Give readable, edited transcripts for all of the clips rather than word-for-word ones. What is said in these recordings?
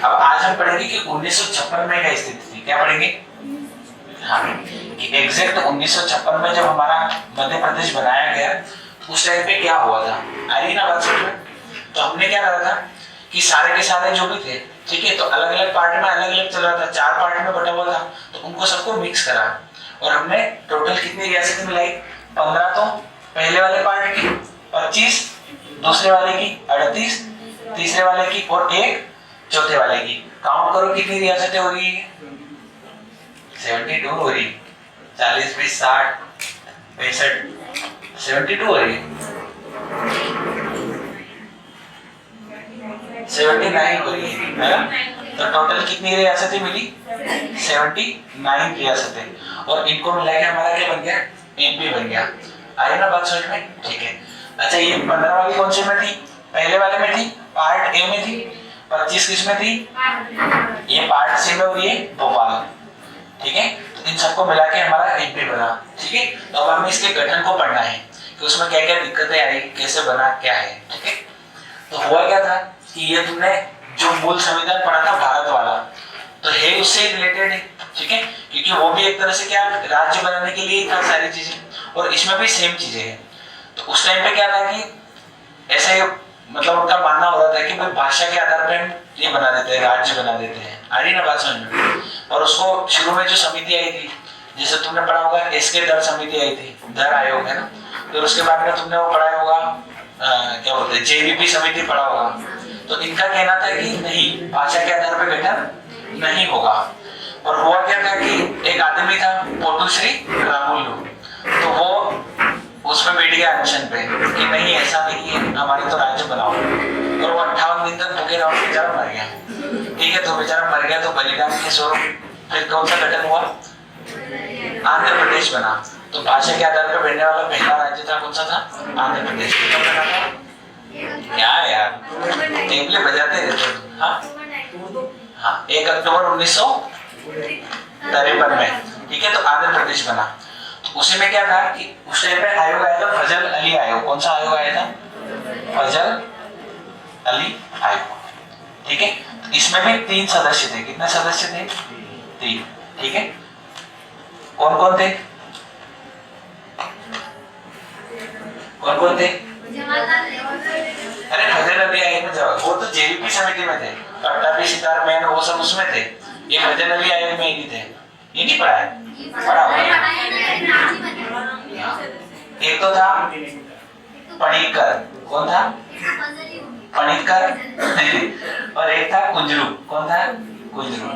अब आज हम पढ़ेंगे कि 1956 में क्या स्थिति थी। क्या पढ़ेंगे? हाँ, कि एग्जैक्ट 1956 में जब हमारा मध्य प्रदेश बनाया गया उस टाइम पे क्या हुआ था। आ रही ना बात समझ में? तो हमने क्या करा था कि सारे के सारे जो भी थे, ठीक है, तो अलग अलग पार्ट में अलग अलग चल रहा था, 4 पार्ट में बटा हुआ था, तो उनको सबको मिक्स करा और हमने टोटल कितनी रियासतें मिलाई? 15 तो पहले वाले पार्ट की, 25 दूसरे वाले की, 38 तीसरे वाले की और 1 चौथे वाले की। काउंट करो कितनी रियासतें हो रही है? 72 हो रही। 40 20 60 65 72 हो रही, 79 हो रही है ना? तो टोटल कितनी रियासतें मिली? 79 रियासतें और इनको मिला के हमारा क्या बन गया? एमपी बन गया। आई ना बात समझ में? ठीक है। अच्छा, ये 15 वाली कौन से में थी? पहले वाले में थी, पार्ट ए में थी। 25 किस में थी? ये पार्ट सी में हुई है, भोपाल। ठीक है, तो इन सबको मिला के हमारा एमपी बना। ठीक है, तो अब हमें इसके गठन को पढ़ना है कि उसमें क्या क्या दिक्कतें आई, कैसे बना, क्या है। ठीक है, तो हुआ क्या था कि ये तुमने जो मूल संविधान पढ़ा था भारत वाला, तो है उससे रिलेटेड है। ठीक है, क्योंकि वो भी एक तरह से क्या राज्य बनाने के लिए था सारी चीजें, और इसमें भी सेम चीजें हैं। तो उस टाइम पे क्या था कि ऐसे मतलब उनका मानना हो रहा था कि भाई भाषा के आधार पर हम ये बना देते हैं, राज्य बना देते हैं। आ रही ना बात समझ में? और उसको शुरू में जो समिति आई थी, जैसे तुमने पढ़ा होगा एसके दर समिति आई थी, दर आयोग है ना, फिर उसके बाद में तुमने वो पढ़ा होगा क्या बोलते हैं, जेवीपी समिति पढ़ा होगा। तो इनका कहना था कि नहीं, भाषा के आधार पर गठन नहीं होगा। और हुआ क्या था कि एक आदमी था पोटुश्री रामुलु, तो वो उसमें बैठ गया अनशन पे कि नहीं ऐसा नहीं है, हमारे तो राज्य बनाओ। और वो 58 दिन तक भूखे रहा, बेचारा मर गया। ठीक है, तो बेचारा मर गया तो बलिदान के स्वरूप फिर कौन सा गठन हुआ? आंध्र प्रदेश बना। तो भाषा के आधार पर बनने वाला पहला राज्य था कौन सा था? आंध्र प्रदेश। कब बना था? क्या यार टेबले बजाते रहते हो। हाँ, 1 अक्टूबर 1953 में। ठीक है, तो आंध्र प्रदेश बना। तो उसी में क्या था कि उस टाइम पे आयोग आया था, फजल अली आयोग। कौन सा आयोग आया था? फजल अली आयोग। ठीक है, तो इसमें भी 3 सदस्य थे। कितने सदस्य थे? 3। ठीक है, कौन कौन थे? कौन कौन थे? अरे फजल अली आयोग में जवाब, वो तो जेवीपी समिति में थे। पट्टाभी सितार मैन वो सब उसमें थे। ये फजल अली आयोग में ही थे। ये नहीं पढ़ा है? पढ़ा हुआ है। एक तो था पणिक्कर। कौन था? पणिक्कर। और एक था कुंजरू। कौन था? कुंजरू।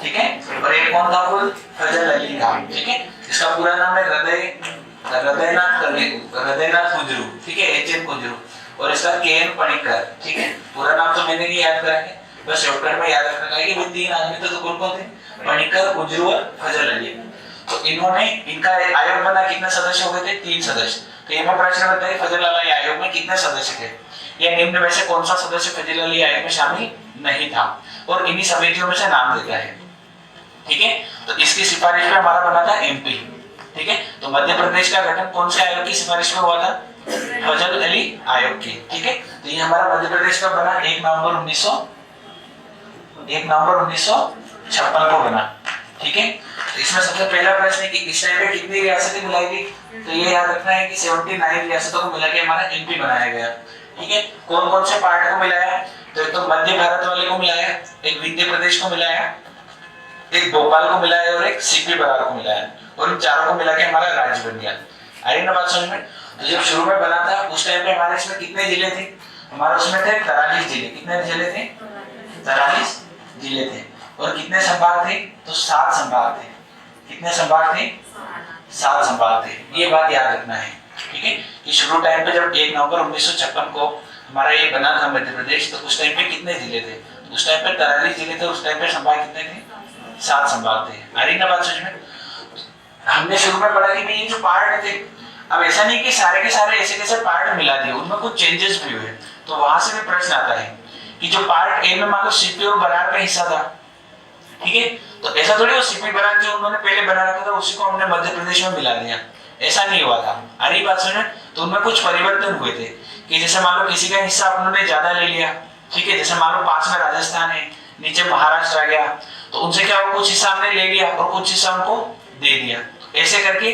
ठीक है, और एक कौन था? फजल अली था। ठीक है, इसका पूरा नाम है हृदयनाथ कुंजरू। ठीक है, एचएन कुंजरू। और इसका केएन पणिक्कर। ठीक है, पूरा नाम तो मैंने नहीं याद करा है, बस शॉर्टकट में याद रखना है कि ये 3 आदमी तो कौन कौन थे? पणिक्कर, कुंजरू और फजल अली। तो इन्होंने, इनका आयोग बना, कितने सदस्य हो गए थे? 3 सदस्य। तो ये मैं प्रश्न बनता है फजल अली आयोग में कितने सदस्य थे? या निम्न में से कौन सा सदस्य फजल अली आयोग में शामिल नहीं था? और इन्हीं समितियों में से नाम देता है। ठीक है, तो इसकी सिफारिश पे हमारा बना था एमपी। ठीक है, तो मध्य प्रदेश का गठन कौन से आयोग की सिफारिश पे हुआ था? फजल अली आयोग की। ठीक है, तो ये हमारा मध्य प्रदेश का बना 1 नवंबर 1956 को बना। ठीक है, तो इसमें सबसे पहला प्रश्न है कि इस टाइम पे कितनी रियासतें मिलाई थी? तो ये याद रखना है कि 79 रियासतों को मिला के हमारा एमपी बनाया गया। ठीक है, कौन कौन से पार्ट को मिलाया? तो एक तो मध्य भारत वाले को मिलाया, एक विंध्य प्रदेश को मिलाया, एक भोपाल को मिलाया और एक सीपी बरार को मिलाया, और इन चारों को मिला के हमारा राज्य बन गया। आई ना बात समझ में? तो जब शुरू में बना था उस टाइम पे हमारे इसमें कितने जिले थे? हमारे उसमें थे 43 जिले। कितने जिले थे? 43 जिले थे। और कितने संभाग थे? तो 7 संभाग थे। कितने संभाग थे? 7 संभाग थे। ये बात याद रखना है। ठीक है, कि शुरू टाइम पे जब 1 नवंबर 1956 को हमारा ये बना था मध्य प्रदेश, तो उस टाइम पे कितने जिले थे? उस टाइम पे 43 जिले थे। उस टाइम पे संभाग कितने थे? 7 संभाग थे। आ रही ना बात समझ में? हमने शुरू में पढ़ा कि ये जो पार्ट थे, अब ऐसा नहीं कि सारे के सारे ऐसे कैसे पार्ट मिला दिए, उनमें कुछ चेंजेस भी हुए। तो वहां से भी प्रश्न आता है कि जो पार्ट ए में मान लो सीपी और बरार का हिस्सा था, ठीक है, तो ऐसा थोड़ी वो सीपी बरार जो उन्होंने पहले बना रखा था उसी को हमने मध्य प्रदेश में मिला दिया, ऐसा नहीं हुआ था। आ रही बात समझ? तो उनमें कुछ परिवर्तन हुए थे कि जैसे मान लो किसी का हिस्सा उन्होंने ज्यादा ले लिया, ठीक है, जैसे मान लो 5 में राजस्थान है, नीचे महाराष्ट्र आ गया, तो उनसे क्या हुआ, कुछ हिस्सा हमने ले लिया और कुछ हिस्सा उनको दे दिया, ऐसे करके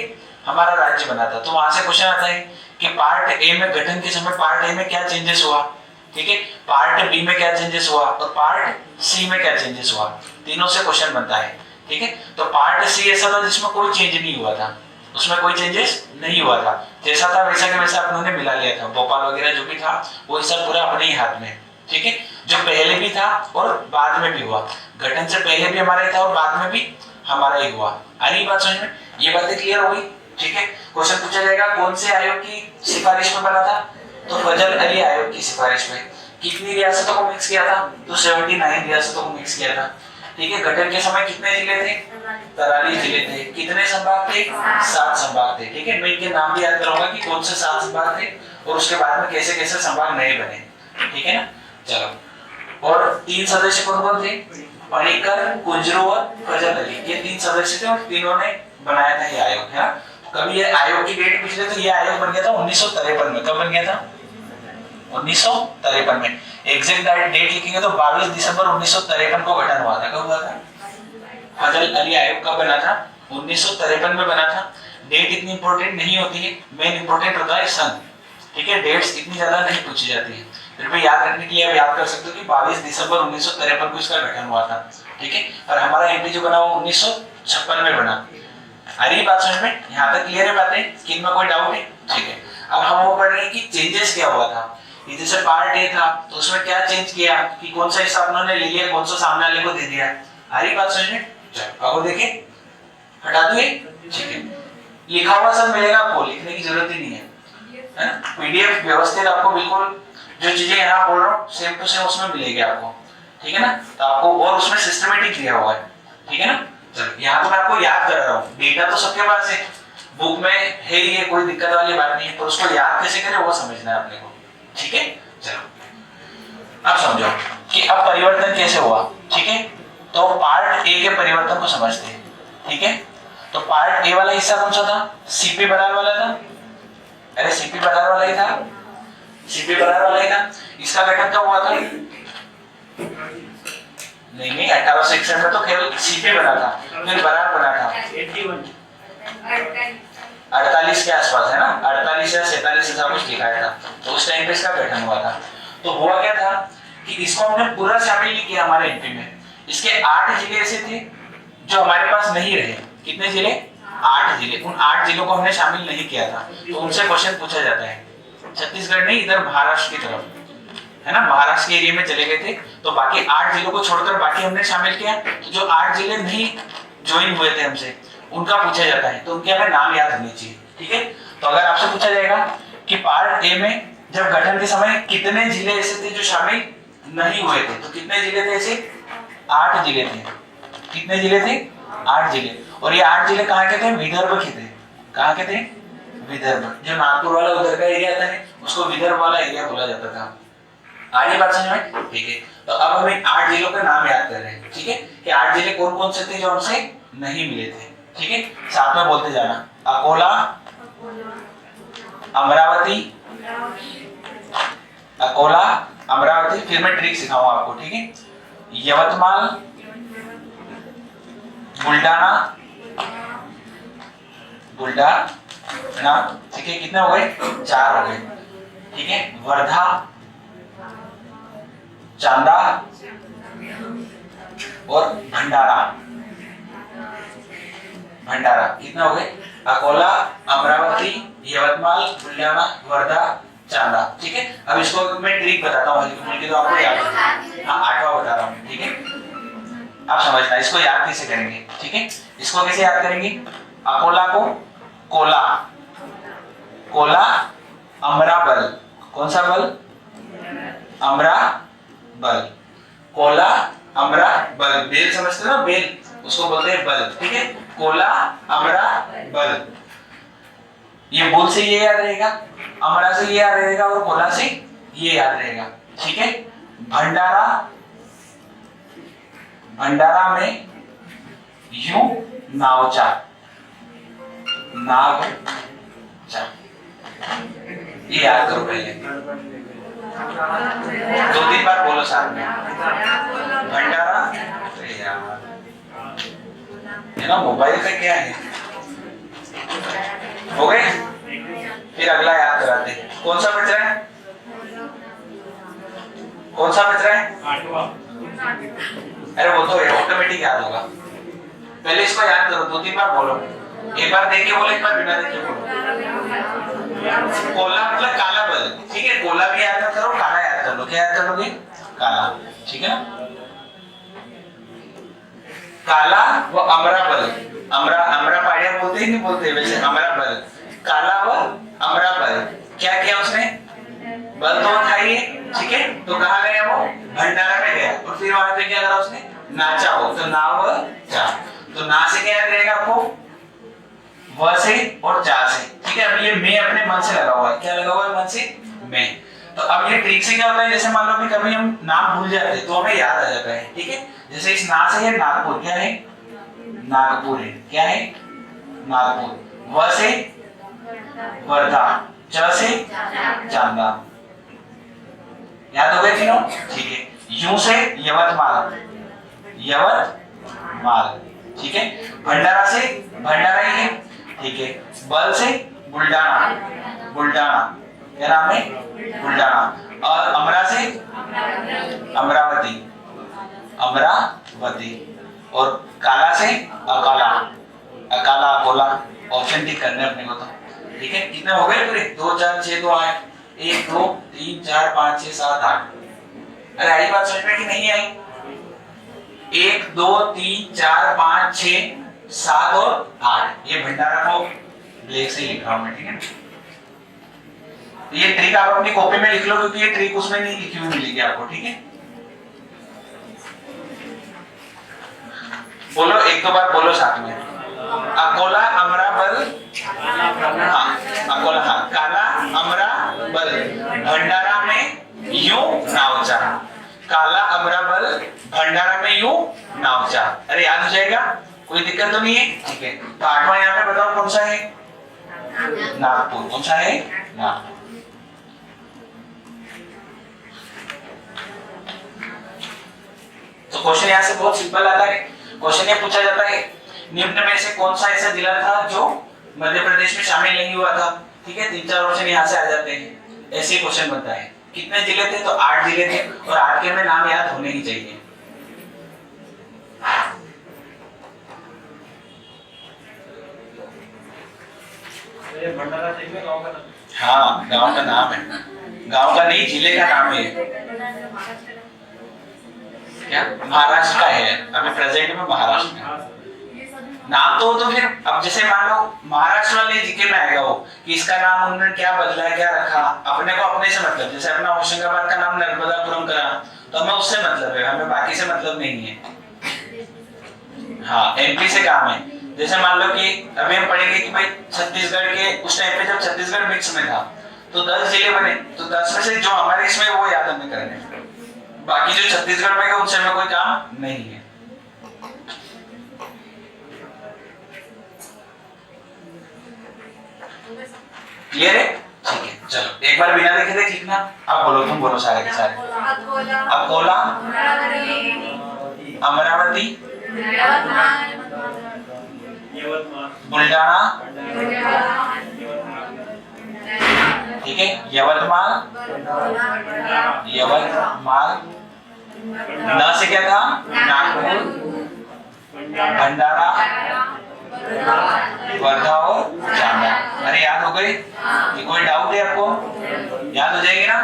हमारा राज्य बना था। तो वहां से क्वेश्चन आता है कि पार्ट ए में गठन के समय पार्ट ए में क्या चेंजेस हुआ, ठीक है, पार्ट बी में क्या चेंजेस हुआ और पार्ट सी में क्या चेंजेस हुआ, तीनों से क्वेश्चन बनता है, ठीक है। तो पार्ट सी ऐसा था जिसमें कोई चेंज नहीं हुआ था, उसमें कोई चेंजेस नहीं हुआ था, जैसा था वैसा के वैसा अपनों मिला लिया था, भोपाल वगैरह जो भी था वो हिस्सा पूरा अपने ही हाथ में, ठीक है। जो पहले भी था और बाद में भी हुआ, गठन से पहले भी हमारा ही था और बाद में भी हमारा ही हुआ। आ रही बात समझ में, ये बातें क्लियर हो गई, ठीक है। क्वेश्चन पूछा जाएगा कौन से आयोग की सिफारिश में बना था, तो फजल अली आयोग की सिफारिश में। कितनी रियासतों को मिक्स किया था, तो 79 रियासतों को मिक्स किया था, ठीक है। गठन के समय कितने जिले थे, 43 जिले थे। कितने संभाग थे, 7 संभाग थे, ठीक है। मैं इनके नाम भी याद कराऊंगा कि कौन से 7 संभाग थे और उसके बाद में कैसे कैसे संभाग नए बने, ठीक है ना। चलो, और 3 सदस्य कौन कौन थे, पणिकर, कुंजरू और फजल अली, ये 3 सदस्य थे और तीनों ने बनाया था ये आयोग, है। कभी ये आयोग की डेट पूछ ले तो ये आयोग बन गया था 1953 में। कब बन गया था, 1953 में। एग्जैक्ट डेट लिखेंगे तो 22 दिसंबर 1953 को गठन हुआ था। कब हुआ था, फजल अली आयोग कब बना था, 1953 में बना था। डेट इतनी इंपॉर्टेंट नहीं होती है, मेन इंपॉर्टेंट होता है सन, ठीक है। डेट्स इतनी ज्यादा नहीं पूछी जाती है, फिर भी याद रखने के लिए आप याद कर सकते हो कि 22 दिसंबर 1953 को इसका गठन हुआ था, ठीक है। और हमारा एमपी जो बना वो 1956 में बना। आ रही बात समझ में, यहाँ तक क्लियर है बातें, कि इनमें कोई डाउट है, ठीक है। अब हम वो पढ़ रहे हैं कि चेंजेस क्या हुआ था। ये जैसे पार्ट ए था तो उसमें क्या चेंज किया कि कौन सा हिस्सा अपनों ले लिया, कौन सा सामने वाले को दे दिया। आ रही बात समझ में, चलो अब देखें, हटा दो ये, ठीक है। लिखा हुआ सब मिलेगा आपको, लिखने की जरूरत ही नहीं है ना। पीडीएफ व्यवस्थित आपको बिल्कुल जो चीजें यहाँ बोल रहा हूँ सेम टू सेम उसमें मिलेगी आपको, ठीक है ना। तो आपको और उसमें सिस्टमेटिक दिया हुआ है, ठीक है ना। चलो, यहाँ तो मैं आपको याद कर रहा हूँ, डेटा तो सबके पास है, बुक में है, ये कोई दिक्कत वाली बात नहीं है, पर उसको याद कैसे करें वो समझना है अपने को, ठीक है। चलो अब समझो कि अब परिवर्तन कैसे हुआ, ठीक है। तो पार्ट ए के परिवर्तन को समझते हैं, ठीक है। तो पार्ट ए वाला हिस्सा कौन सा था, सीपी बरार वाला था। अरे सीपी बरार वाला ही था, सीपी बरार वाला ही था। इसका गठन कब हुआ था, नहीं 1861 में तो केवल सीपी बना था, फिर बरार बना था 48 के आसपास, है ना, 48 या 47 ऐसा कुछ दिखाया था, तो उस टाइम पे इसका गठन हुआ था। तो हुआ क्या था कि इसको हमने पूरा शामिल नहीं किया हमारे एमपी में। इसके 8 जिले ऐसे थे जो हमारे पास नहीं रहे। कितने जिले, 8 जिले। उन 8 जिलों को हमने शामिल नहीं किया था, तो उनसे क्वेश्चन पूछा जाता है। छत्तीसगढ़ नहीं, इधर महाराष्ट्र की तरफ, है ना, महाराष्ट्र के एरिया में चले गए थे, तो बाकी 8 जिलों को छोड़कर बाकी हमने शामिल किया। तो जो 8 जिले नहीं ज्वाइन हुए थे हमसे, उनका पूछा जाता है, तो उनके हमें नाम याद होने चाहिए, ठीक है। तो अगर आपसे पूछा जाएगा कि पार्ट ए में जब गठन के समय कितने जिले ऐसे थे जो शामिल नहीं हुए थे, तो कितने जिले थे ऐसे, 8 जिले थे। कितने जिले थे, 8 जिले। और ये 8 जिले कहाँ के थे, विदर्भ के थे। कहाँ के थे, विदर्भ। जो नागपुर वाला उधर का एरिया था उसको विदर्भ वाला एरिया बोला जाता था। आगे बात समझ में, ठीक है। तो अब हम 8 जिलों का नाम याद कर रहे हैं, ठीक है, कि 8 जिले कौन कौन से थे जो हमसे नहीं मिले थे, ठीक है। साथ में बोलते जाना, अकोला, अमरावती, अकोला, अमरावती। फिर मैं ट्रिक सिखाऊंगा आपको, ठीक है। यवतमाल, बुल्डाना, बुल्डाना, ठीक है। कितने हो गए, 4 हो गए, ठीक है। वर्धा, चांदा और भंडारा। भंडारा कितना हो गए, अकोला, अमरावती, यवतमाल, बुल्डाना, वर्धा, चांदा, ठीक है। अब इसको मैं ट्रिक बताता हूँ हल्की फुल्की, तो आपको याद है। हाँ, 8वां बता रहा हूँ, ठीक है। आप समझना इसको याद कैसे करेंगे, ठीक है। इसको कैसे याद करेंगे, अकोला को कोला, कोला, अमराबल, कौन सा बल, अमरा बल, कोला, अमरा बल। बेल समझते हो ना, बेल, उसको बोलते हैं बल, ठीक है। कोला, अमरा बल। ये बुल से ये याद रहेगा, अमरा से ये याद रहेगा और कोला से ये याद रहेगा, ठीक है। भंडारा, भंडारा में यू नावचा, नावचा, ये याद करो पहले, 2-3 बार बोलो साथ में। भंडारा, ना मोबाइल पे क्या है। हो गए, फिर अगला याद कराते हैं। कौन सा बच रहा है, कौन सा बच रहा है? अरे वो तो ऑटोमेटिक याद होगा, पहले इसको याद करो, 2-3 बार बोलो, एक बार देख के बोलो, एक बार बिना देख के बोलो। कोला मतलब काला बल, ठीक है, कोला भी याद करो, काला याद कर लो। क्या याद कर लोगे? काला, ठीक है ना। काला व अमराबल, अमरापाड़िया बोलते हैं नहीं बोलते, वैसे अमराबल, काला व अमराबल। क्या किया उसने? बल तो था ही, ठीक है, तो कहाँ गया वो? भंडारा में गया, और फिर वहां पे क्या करा उसने? नाचा हो, तो ना व चा, तो ना से क्या याद रहेगा आपको? व से और चा से, ठीक है। अब ये मैं अपने मन से लगा हुआ है, क्या लगा हुआ है मन से? मैं। तो अब ये ट्रिक से क्या होता है, जैसे मान लो कि कभी हम नाम भूल जाते हैं तो हमें याद आ जाता है, ठीक है। जैसे इस ना से है नागपुर, क्या है? नागपुर है, क्या है? नागपुर। व से वर्धा, च से चांदा, याद हो गए तीनों, ठीक है। यू से यवतमाल, यवतमाल, ठीक है। भंडारा से भंडारा ही है, ठीक है। बल से बुल्डाना, बुल्डाना, क्या नाम है? बुल्डाना। और अमरा से अमरावती, अमरावती। और काला से अकाला, अकाला अकोला। ऑप्शन टिक करने अपने को तो, ठीक है। कितने हो गए पूरे? 2 4 6 2 8, 1 2 3 4 5 6 7 8। अरे आई बात समझ में कि नहीं आई? 1 2 3 4 5 6 7 और 8, ये भंडारा को ब्लैक से लिख रहा हूं मैं, ठीक है। ये ट्रिक आप अपनी कॉपी में लिख लो, क्योंकि ये ट्रिक उसमें नहीं लिखी हुई मिलेगी आपको, ठीक है। बोलो, 1-2 बार बोलो साथ में। अकोला अमराबल, हाँ अकोला, हाँ काला अमराबल, भंडारा में यूं नावचा, काला अमराबल, भंडारा में यूं नावचा। अरे याद हो जाएगा, कोई दिक्कत तो नहीं है, ठीक है। तो 8वां यहाँ पे बताओ कौन सा है? नागपुर। कौन सा है? नागपुर। तो क्वेश्चन यहाँ से बहुत सिंपल आता है। क्वेश्चन ये पूछा जाता है, निम्न में से कौन सा ऐसा जिला था जो मध्य प्रदेश में शामिल नहीं हुआ था, ठीक है। 3-4 ऑप्शन यहाँ से आ जाते हैं, ऐसे क्वेश्चन बनता है। कितने जिले थे? तो 8 जिले थे, और 8 के हमें नाम याद होने ही चाहिए। हाँ गांव का नाम है, गांव का नहीं, जिले का नाम है। क्या महाराष्ट्र का है अभी प्रेजेंट में, महाराष्ट्र में नाम तो फिर अब जैसे मान लो महाराष्ट्र वाले जीके में आएगा वो कि इसका नाम उन्होंने क्या बदला है, क्या रखा। अपने को अपने से मतलब, जैसे अपना होशंगाबाद का नाम नर्मदापुरम करा तो हमें उससे मतलब है, हमें बाकी से मतलब नहीं है। हाँ एमपी से काम है। जैसे मान लो कि अभी हम पढ़ेंगे कि भाई छत्तीसगढ़ के उस टाइम पे जब छत्तीसगढ़ मिक्स में था तो 10 जिले बने, तो 10 में से जो हमारे इसमें वो याद हमें करने, बाकी जो छत्तीसगढ़ में उनसे हमें कोई काम नहीं है। क्लियर है? ठीक है, चलो एक बार बिना देखे देख लिखना। अब बोलो, तुम बोलो सारे के सारे। अकोला, अमरावती, बुल्डाना, ठीक है, यवतमाल, यवतमाल, न से क्या था? नागपुर, भंडारा, वर्धा और चांदा। अरे याद हो गई? कोई डाउट है आपको? याद हो जाएगी ना?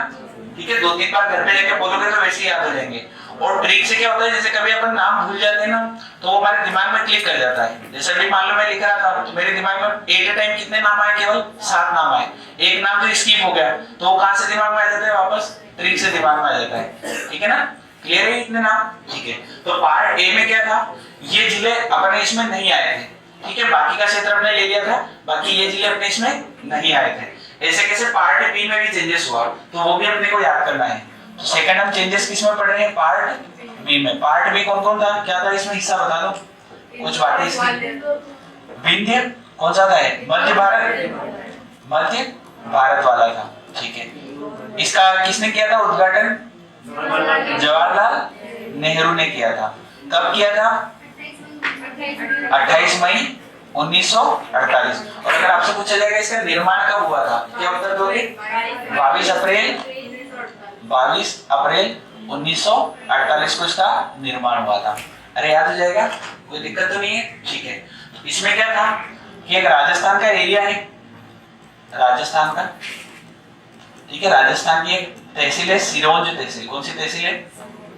ठीक है, 2-3 बार घर पे जाके बोलोगे तो वैसे ही याद हो जाएंगे। और ट्रिक से क्या होता है, जैसे कभी अपन नाम भूल जाते हैं ना तो वो हमारे दिमाग में क्लिक कर जाता है। जैसे अभी मान लो मैं लिख रहा था तो मेरे दिमाग में एट ए टाइम कितने नाम आए? केवल 7 नाम आए। एक नाम तो स्किप हो गया तो वो कहां से दिमाग में आ जाता है? वापस ट्रिक से दिमाग में आ जाता है। ठीक है ना? क्लियर है इतने नाम? ठीक है, तो पार्ट ए में क्या था, ये जिले अपने इसमें नहीं आए थे। ठीक है, बाकी का क्षेत्र हमने ले लिया था, बाकी ये जिले अपने इसमें नहीं आए थे। ऐसे कैसे पार्ट बी में भी चेंजेस हुआ तो वो भी अपने को याद करना है। तो सेकंड हम चेंजेस किस में पढ़ रहे हैं? पार्ट बी में। पार्ट बी कौन कौन था, क्या था इसमें हिस्सा बता दो कुछ बातें इसकी। विंध्य कौन सा था? मध्य भारत, मध्य भारत वाला था। ठीक है, इसका किसने किया था उद्घाटन? जवाहरलाल नेहरू ने किया था। कब किया था? 28 मई 1948। और अगर आपसे पूछा जाएगा इसका निर्माण कब हुआ था, क्या उत्तर दोगे? 22 अप्रैल 1948 को इसका निर्माण हुआ था। अरे याद हो जाएगा, कोई दिक्कत तो नहीं है? ठीक है। तो इसमें क्या था कि एक राजस्थान का एरिया है, राजस्थान का, ठीक है, राजस्थान की एक तहसील है सिरोंज तहसील। कौन सी तहसील है?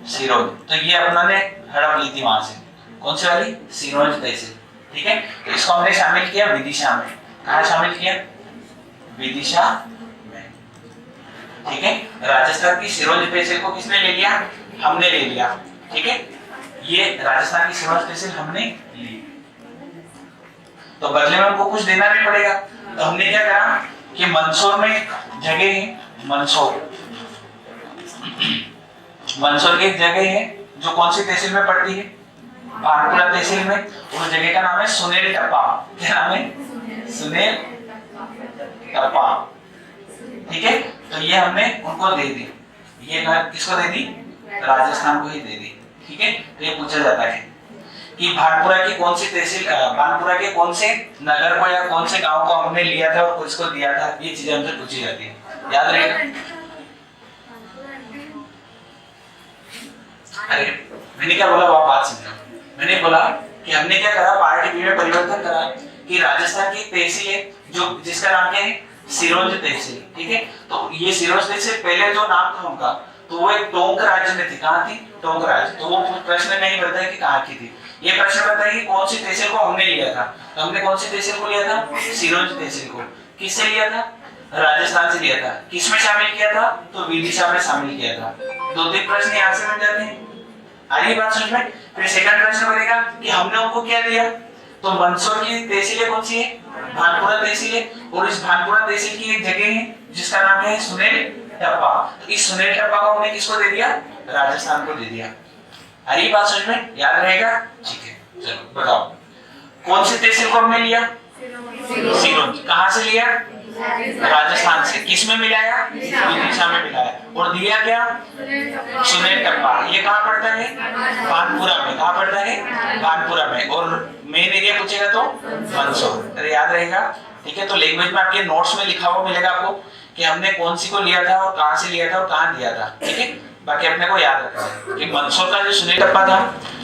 सिरोंज। तो ये अपना ने हड़प ली थी वहां से, कौन सी वाली? सिरोंज तहसील। ठीक है, तो इसको हमने शामिल किया विदिशा में। कहाँ शामिल किया? विदिशा में। ठीक है, राजस्थान की सिरोंज तहसील को किसने ले लिया? हमने ले लिया। ठीक है, ये राजस्थान की सिरोंज तहसील हमने ली, तो बदले में हमको कुछ देना नहीं पड़ेगा। तो हमने क्या करा कि मंदसौर में एक जगह है, मंदसौर की एक जगह है जो कौन सी तहसील में पड़ती है? भानपुरा तहसील में। उस जगह का नाम है सुनेल टप्पा। क्या नाम है? सुनेल टप्पा। ठीक है, तो ये हमने उनको दे दी। ये घर किसको दे दी? राजस्थान को ही दे दी। ठीक है, तो ये पूछा जाता है कि भानपुरा की कौन सी तहसील, भानपुरा के कौन से नगर को या कौन से गांव को हमने लिया था और किसको दिया था, ये चीजें हमसे पूछी जाती है। याद रहेगा? अरे मैंने क्या बोला, वो आप बात समझो। मैंने बोला कि हमने क्या करा, पार्ट बी में परिवर्तन करा कि राजस्थान की तहसील है जो जिसका नाम क्या है? सिरोंज तहसील। ठीक है, तो ये सिरोंज तहसील पहले जो नाम था उनका, तो वो एक टोंक राज्य में थी। कहाँ थी? टोंक राज्य। तो वो प्रश्न नहीं बताया कि कहाँ की थी, ये प्रश्न बताया कि कौन सी तहसील को हमने लिया था। तो हमने कौन सी तहसील को लिया था? सिरोंज तहसील को। किससे लिया था? राजस्थान से लिया था। किस में शामिल किया था? तो विदिशा में शामिल किया था। 2-3 प्रश्न यहाँ से बन जाते हैं। आ रही बात समझ में? फिर सेकंड प्रश्न बनेगा कि हमने उनको क्या दिया। तो मंदसौर की तहसील कौन सी है? भानपुरा तहसील है। और इस भानपुरा तहसील की एक जगह है जिसका नाम है सुनेल टप्पा। तो इस सुनेल टप्पा को हमने किसको दे दिया? राजस्थान को दे दिया। आ रही बात समझ में? याद रहेगा? ठीक है, चलो बताओ कौन सी तहसील को हमने लिया? सिरोंज। कहाँ से लिया? राजस्थान से। किस में मिलाया? विदिशा में मिलाया। और दिया क्या? सुनेल टप्पा। ये कहाँ पड़ता है? भानपुरा में। कहाँ पड़ता है? भानपुरा में। और मेन एरिया पूछेगा तो मंदसौर। अरे याद रहेगा? ठीक है, तो लैंग्वेज में आपके नोट्स में लिखा हुआ मिलेगा आपको कि हमने कौन सी को लिया था और कहाँ से लिया था और कहाँ दिया था। ठीक है, बाकी अपने को याद रखना है कि मंदसौर का जो सुनेल टप्पा था,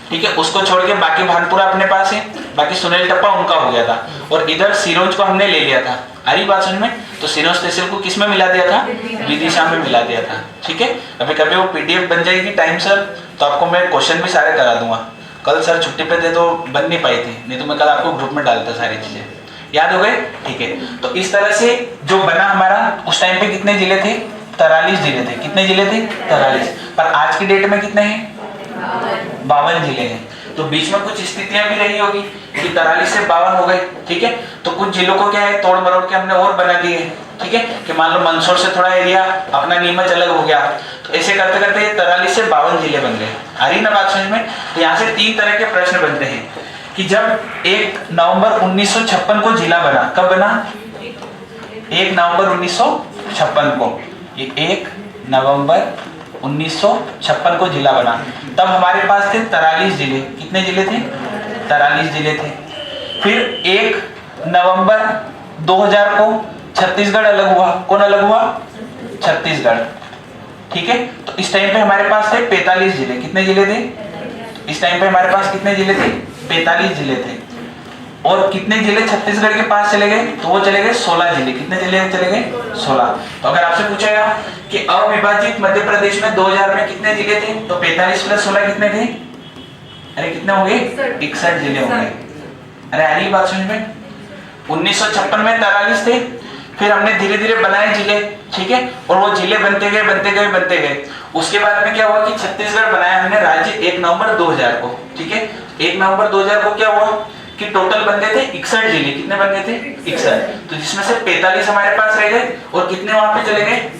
ठीक है, उसको छोड़ के बाकी भानपुरा अपने पास है, बाकी सुनेल टप्पा उनका हो गया था। और इधर सिरोंज को हमने ले लिया था। आ रही बात समझ में? तो सिरोंज तहसील को किस में मिला दिया था? विदिशा में मिला दिया था। ठीक है, अभी कभी वो पीडीएफ बन जाएगी टाइम सर, तो आपको मैं क्वेश्चन भी सारे करा दूंगा। कल सर छुट्टी पे थे तो बन नहीं पाई थी, नहीं तो मैं कल आपको ग्रुप में डालता सारी चीजें। याद हो गए? ठीक है, तो इस तरह से जो बना हमारा, उस टाइम पे कितने जिले थे? 43 जिले थे। कितने जिले थे? 43। पर आज की डेट में कितने हैं? 52 जिले हैं। तो बीच में कुछ स्थितियां भी रही होगी कि 43 से 52 हो गए। ठीक है, तो कुछ जिलों को क्या है, तोड़ मरोड़ के हमने और बना दिए। ठीक है, कि मान लो मंदसौर से थोड़ा एरिया अपना नीमच अलग हो गया, तो ऐसे करते करते 43 से 52 जिले बन गए। आ रही ना बात समझ में? तो यहाँ से 3 तरह के प्रश्न बनते हैं कि जब 1 नवंबर 1956 को जिला बना, कब बना? 1 नवंबर 1956 को, 1 नवंबर 1956 को जिला बना, तब हमारे पास थे 43 जिले। कितने जिले थे? 43 जिले थे। फिर 1 नवंबर 2000 को छत्तीसगढ़ अलग हुआ। कौन अलग हुआ? छत्तीसगढ़। ठीक है, तो इस टाइम पे हमारे पास थे 45 जिले। कितने जिले थे? इस टाइम पे हमारे पास कितने जिले थे? 45 जिले थे। और कितने जिले छत्तीसगढ़ के पास चले गए? तो वो चले गए 16 जिले। कितने जिले चले गए? 16। तो अगर आपसे पूछेगा कि अविभाजित मध्य प्रदेश में 2000 में कितने जिले थे, तो 45 + 16 कितने थे? अरे कितने हो गए? 61 जिले हो गए। अरे आ रही बात समझ में? 1956 में 43 थे, फिर हमने धीरे धीरे बनाए जिले। ठीक है, और वो जिले बनते गए बनते गए बनते गए। उसके बाद में क्या हुआ कि छत्तीसगढ़ बनाया हमने राज्य 1 नवंबर 2000 को। ठीक है, 1 नवंबर 2000 को क्या हुआ कि टोटल बन गए थे 61 जिले। कितने बन गए थे? 61। तो जिसमें से 45 हमारे पास रह गए और कितने वहां पे चले गए?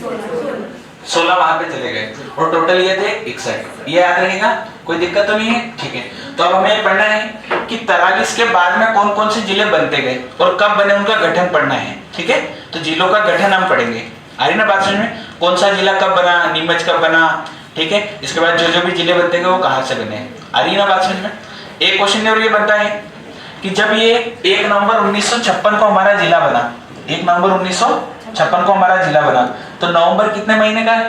16 वहां पे चले गए, और टोटल ये थे 61। ये याद रहेगा? कोई दिक्कत तो नहीं है? ठीक है, तो अब हमें पढ़ना है कि 43 के बाद में कौन कौन से जिले बनते गए और कब बने, उनका गठन पढ़ना है। ठीक है, तो जिलों का गठन हम पढ़ेंगे। आ रही ना बात समझ में? कौन सा जिला कब बना, नीमच कब बना, ठीक है, इसके बाद जो जो भी जिले बनते गए वो कहाँ से बने। आ रही ना बात समझ में? एक क्वेश्चन और ये बनता है कि जब ये 1 नवंबर 1956 को हमारा जिला बना, 1 नवंबर 1956 को हमारा जिला बना, तो नवंबर कितने महीने का है?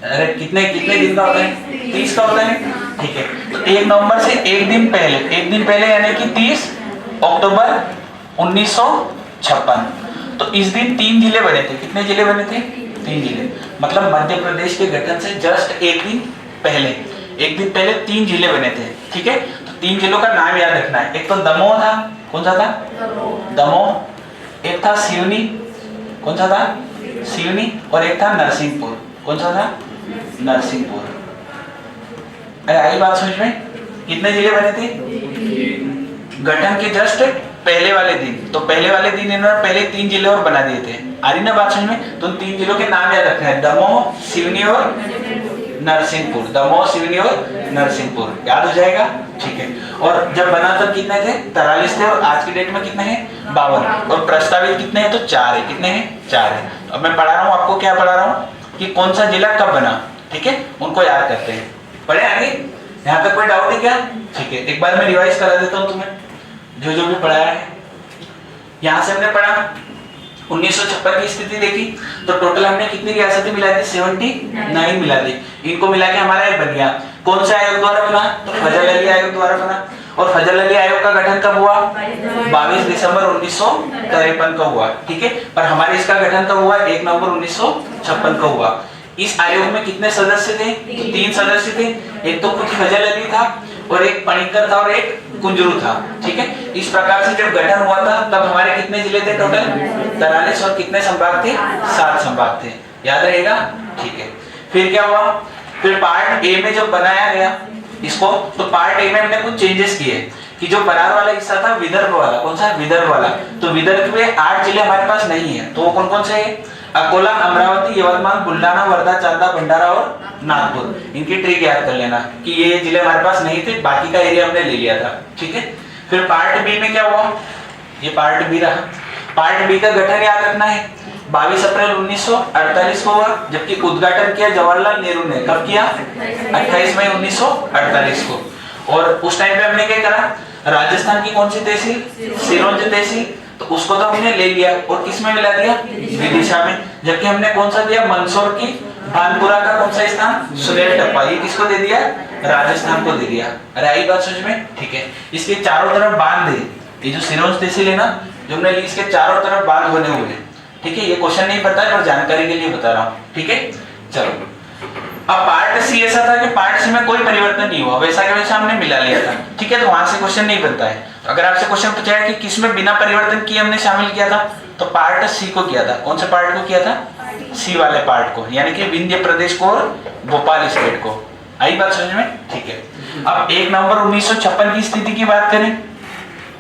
अरे कितने कितने दिन का होता है? 30 का होता है, ठीक है। तो 1 नवंबर से एक दिन पहले यानी कि 30 अक्टूबर 1956, तो इस दिन 3 जिले बने थे। कितने जिले बने थे? 3 जिले। मतलब मध्य प्रदेश के गठन से जस्ट एक दिन पहले 3 जिले बने थे, ठीक है। तो 3 जिलों का नाम याद रखना है। एक तो दमोह था, कौन सा था? दमोह। एक था सिवनी, कौन सा था? सिवनी। और एक था नरसिंहपुर, कौन सा था? नरसिंहपुर। अरे आई बात समझ में? कितने जिले बने थे गठन के जस्ट पहले वाले दिन? तो पहले वाले दिन इन्होंने पहले 3 जिले और बना दिए थे। आ रही ना बात समझ में? तो 3 जिलों के नाम याद रखना है, दमोह, सिवनी और नरसिंहपुर। दमोह, सिवनी और नरसिंहपुर, याद हो जाएगा, ठीक है। और जब बना तब कितने थे? 43 थे। और आज की डेट में कितने हैं? 52। और प्रस्तावित कितने हैं? तो 4 है। कितने हैं? 4 है। अब मैं पढ़ा रहा हूँ आपको, क्या पढ़ा रहा हूँ कि कौन सा जिला कब बना, ठीक है, उनको याद करते हैं। पढ़े आगे? यहाँ तक कोई डाउट है क्या? ठीक है, एक बार मैं रिवाइज करा देता हूँ तुम्हें जो भी पढ़ाया है। यहाँ से हमने पढ़ा 1956 की स्थिति देखी, तो टोटल हमने कितनी रियासतें मिला दी? 79 मिला दी। इनको मिला के हमारा ये बन गया। कौन सा आयोग द्वारा बना? तो फजल अली आयोग द्वारा बना। और फजल अली आयोग का गठन कब हुआ? 22 दिसंबर 1953 को हुआ, ठीक है। पर हमारे इसका गठन कब हुआ? 1 नवंबर 1956 को हुआ। इस आयोग में कितने सदस्य थे? तो 3 सदस्य थे। एक तो खुद फजल अली था, और एक पणिकर था, और एक कुंजरू था, ठीक है। इस प्रकार से जब गठन हुआ था तब हमारे कितने जिले थे टोटल? 43। और कितने संभाग थे? 7 संभाग थे, याद रहेगा, ठीक है। फिर क्या हुआ? फिर पार्ट ए में जब बनाया गया इसको, तो पार्ट ए में हमने कुछ चेंजेस किए कि जो बरार वाला हिस्सा था विदर्भ वाला, कौन सा? विदर्भ वाला, तो विदर्भ में 8 जिले हमारे पास नहीं है। तो वो कौन कौन से है? अकोला, अमरावती, यवतमाल, बुल्ढाना, वर्धा, चांदा, भंडारा और नागपुर। इनकी ट्रिक याद कर लेना कि ये जिले हमारे पास नहीं थे, बाकी का एरिया हमने ले लिया था, ठीक है। फिर पार्ट बी में क्या हुआ? ये पार्ट बी रहा। पार्ट बी का गठन याद रखना है, 22 अप्रैल 1948 को हुआ, जबकि उद्घाटन किया जवाहरलाल नेहरू ने। कब किया? 28 मई 1948 को। और उस टाइम पे हमने क्या करा? राजस्थान की कौन सी तहसील? सिरोंज तहसील, तो उसको तो हमने ले लिया और किस में मिला दिया? विदिशा में। जबकि हमने कौन सा दिया? मंदसौर की भानपुरा का कौन सा स्थान? सुनेर टप्पा, ये किसको दे दिया? राजस्थान को दे दिया। अरे आई बात समझ में? ठीक है। इसके चारों तरफ बांध दे, ये जो सिरोंज तहसील है ना, जो हमने इसके चारों तरफ बांध बने हुए हैं, ठीक है। ये क्वेश्चन नहीं पता है, पर जानकारी के लिए बता रहा हूँ, ठीक है। चलो, अब पार्ट सी ऐसा था कि पार्ट सी में कोई परिवर्तन नहीं हुआ, वैसा के वैसा हमने मिला लिया था, ठीक है। तो वहां से क्वेश्चन नहीं बनता है। तो अगर आपसे क्वेश्चन पूछा है कि किसमें बिना परिवर्तन किए हमने शामिल किया था, तो पार्ट सी को किया था। कौन से पार्ट को किया था? सी वाले पार्ट को, यानी कि विंध्य प्रदेश को और भोपाल स्टेट को। आई बात समझ में? ठीक है। अब 1 नवंबर 1956 की स्थिति की बात करें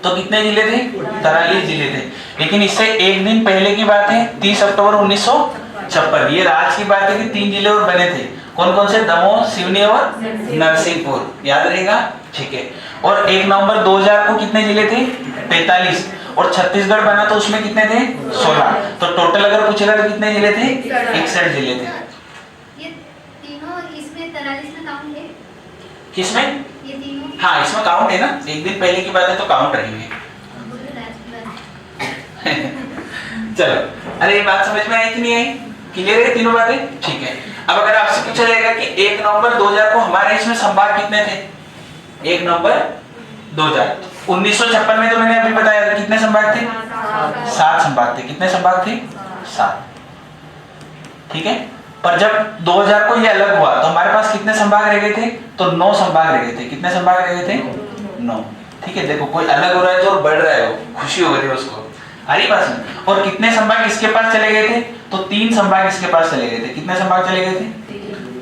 तो कितने जिले थे? 43 जिले थे। लेकिन इससे एक दिन पहले की बात है, 30 अक्टूबर 1956। ये राज की बात है कि 3 जिले और बने थे। कौन कौन से? दमोह, सिवनी और नरसिंहपुर, याद रहेगा, ठीक है। और 1 नवंबर 2000 को कितने जिले थे? 45। और छत्तीसगढ़ बना तो उसमें कितने थे? 16। तो टोटल अगर पूछेगा तो कितने जिले थे? 61 जिले थे। ये तीनों इसमें 43 में काउंट है? किसमें? ये तीनों? हाँ, इसमें काउंट है ना, एक दिन पहले की बात है तो काउंट रहेंगे। चलो, अरे ये बात समझ में आई कि नहीं आई? क्लियर है तीनों बातें? ठीक है। अब अगर आपसे पूछा जाएगा कि 1 नवंबर 2000 को हमारे इसमें संभाग कितने थे? 1 नवंबर 2000, 1956 में तो मैंने अभी बताया था कितने संभाग थे? 7 संभाग थे। कितने संभाग थे? 7, ठीक है। पर जब 2000 को ये अलग हुआ तो हमारे पास कितने संभाग रह गए थे? तो 9 संभाग रह गए थे। कितने संभाग रह गए थे? 9, ठीक है। देखो, कोई अलग हो रहा है तो और बढ़ रहा है, वो खुशी हो रही है उसको, हरी बात में। और कितने संभाग इसके पास चले गए थे? तो 3 संभाग इसके पास चले गए थे। कितने संभाग चले गए थे?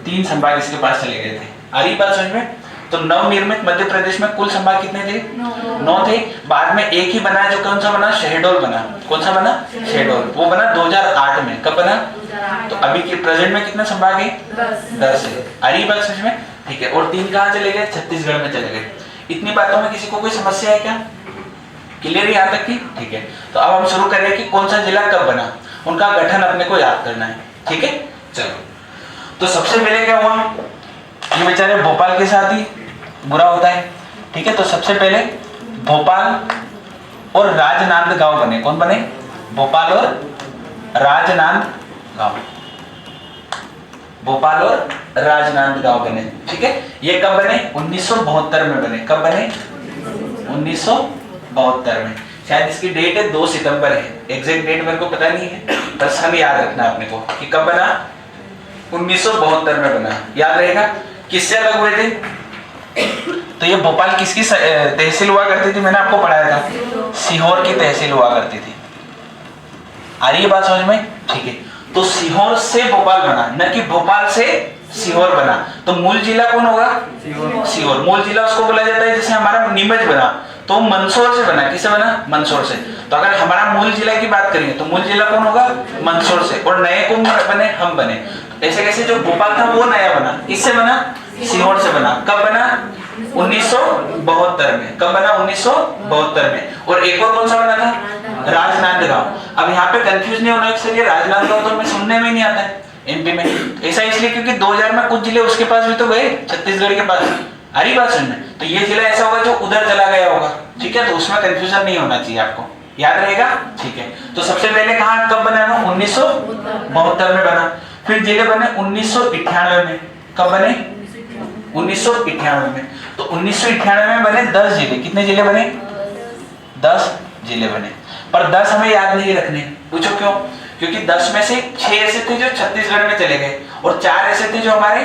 3 संभाग इसके पास चले गए थे। हरी बात समझ में? तो नवनिर्मित मध्य प्रदेश में कुल संभाग कितने थे? 9 थे। बाद में एक ही बना, जो कौन सा बना? शहडोल बना। कौन सा बना? शहडोल। वो बना 2008 में। कब बना? तो अभी के प्रेजेंट में कितने संभाग है? 10 है। हरी बात समझ में? ठीक है। और 3 कहाँ चले गए? छत्तीसगढ़ में चले गए। इतनी बातों में किसी को कोई समस्या है क्या? क्लियर है यहाँ तक की? ठीक है। तो अब हम शुरू कर रहे हैं कि कौन सा जिला कब बना, उनका गठन अपने को याद करना है, ठीक है। चलो, तो सबसे पहले क्या हुआ? ये बेचारे भोपाल के साथ ही बुरा होता है। ठीक है, तो सबसे पहले भोपाल और राजनांदगांव बने। कौन बने? भोपाल और राजनांदगांव। भोपाल और राजनांदगांव बने। ठीक है, ये कब बने? 1972 में बने। कब बने? 1972 में। शायद इसकी डेट है 2 सितंबर है, एग्जैक्ट डेट मेरे को पता नहीं है, बस हम याद रखना अपने को कि कब बना, 1972 में बना। याद रहेगा। किससे अलग हुए थे? तो ये भोपाल किसकी तहसील हुआ करती थी? मैंने आपको पढ़ाया था, सीहोर की तहसील हुआ करती थी। आ रही है बात समझ में? ठीक है, तो सीहोर से भोपाल बना, न कि भोपाल से सीहोर बना। तो मूल जिला कौन होगा? सीहोर। मूल जिला उसको बोला जाता है, जैसे हमारा नीमच बना तो मंदसौर से बना। किससे बना? मंदसौर से। तो अगर हमारा मूल जिला की बात करेंगे तो मूल जिला कौन होगा? मंदसौर से। और नए कौन बने? हम बने। ऐसे कैसे जो भोपाल था वो नया बना, किससे बना? सीहोर से बना। कब बना? 1972 में। कब बना? 1972 में। और एक और कौन सा बना था? राजनांदगांव। अब यहाँ पे कंफ्यूज नहीं होना चाहिए, राजनांदगांव तो हमें सुनने में नहीं आता है एमपी में। ऐसा इसलिए क्योंकि 2000 में कुछ जिले उसके पास भी तो गए, छत्तीसगढ़ के पास। आ रही बात सुनने? तो ये जिला ऐसा होगा जो उधर चला गया होगा। ठीक है, तो उसमें कंफ्यूजन नहीं होना चाहिए, आपको याद रहेगा। ठीक है, तो सबसे पहले कहाँ कब बना? 1972 में बना। फिर जिले बने 1998 में। कब बने? 1998 में। तो 1998 में बने 10 जिले। कितने जिले बने? 10 जिले बने। पर 10 हमें याद नहीं रखने। पूछो क्यों? क्योंकि 10 में से 6 ऐसे थे जो छत्तीसगढ़ में चले गए और 4 ऐसे थे जो हमारे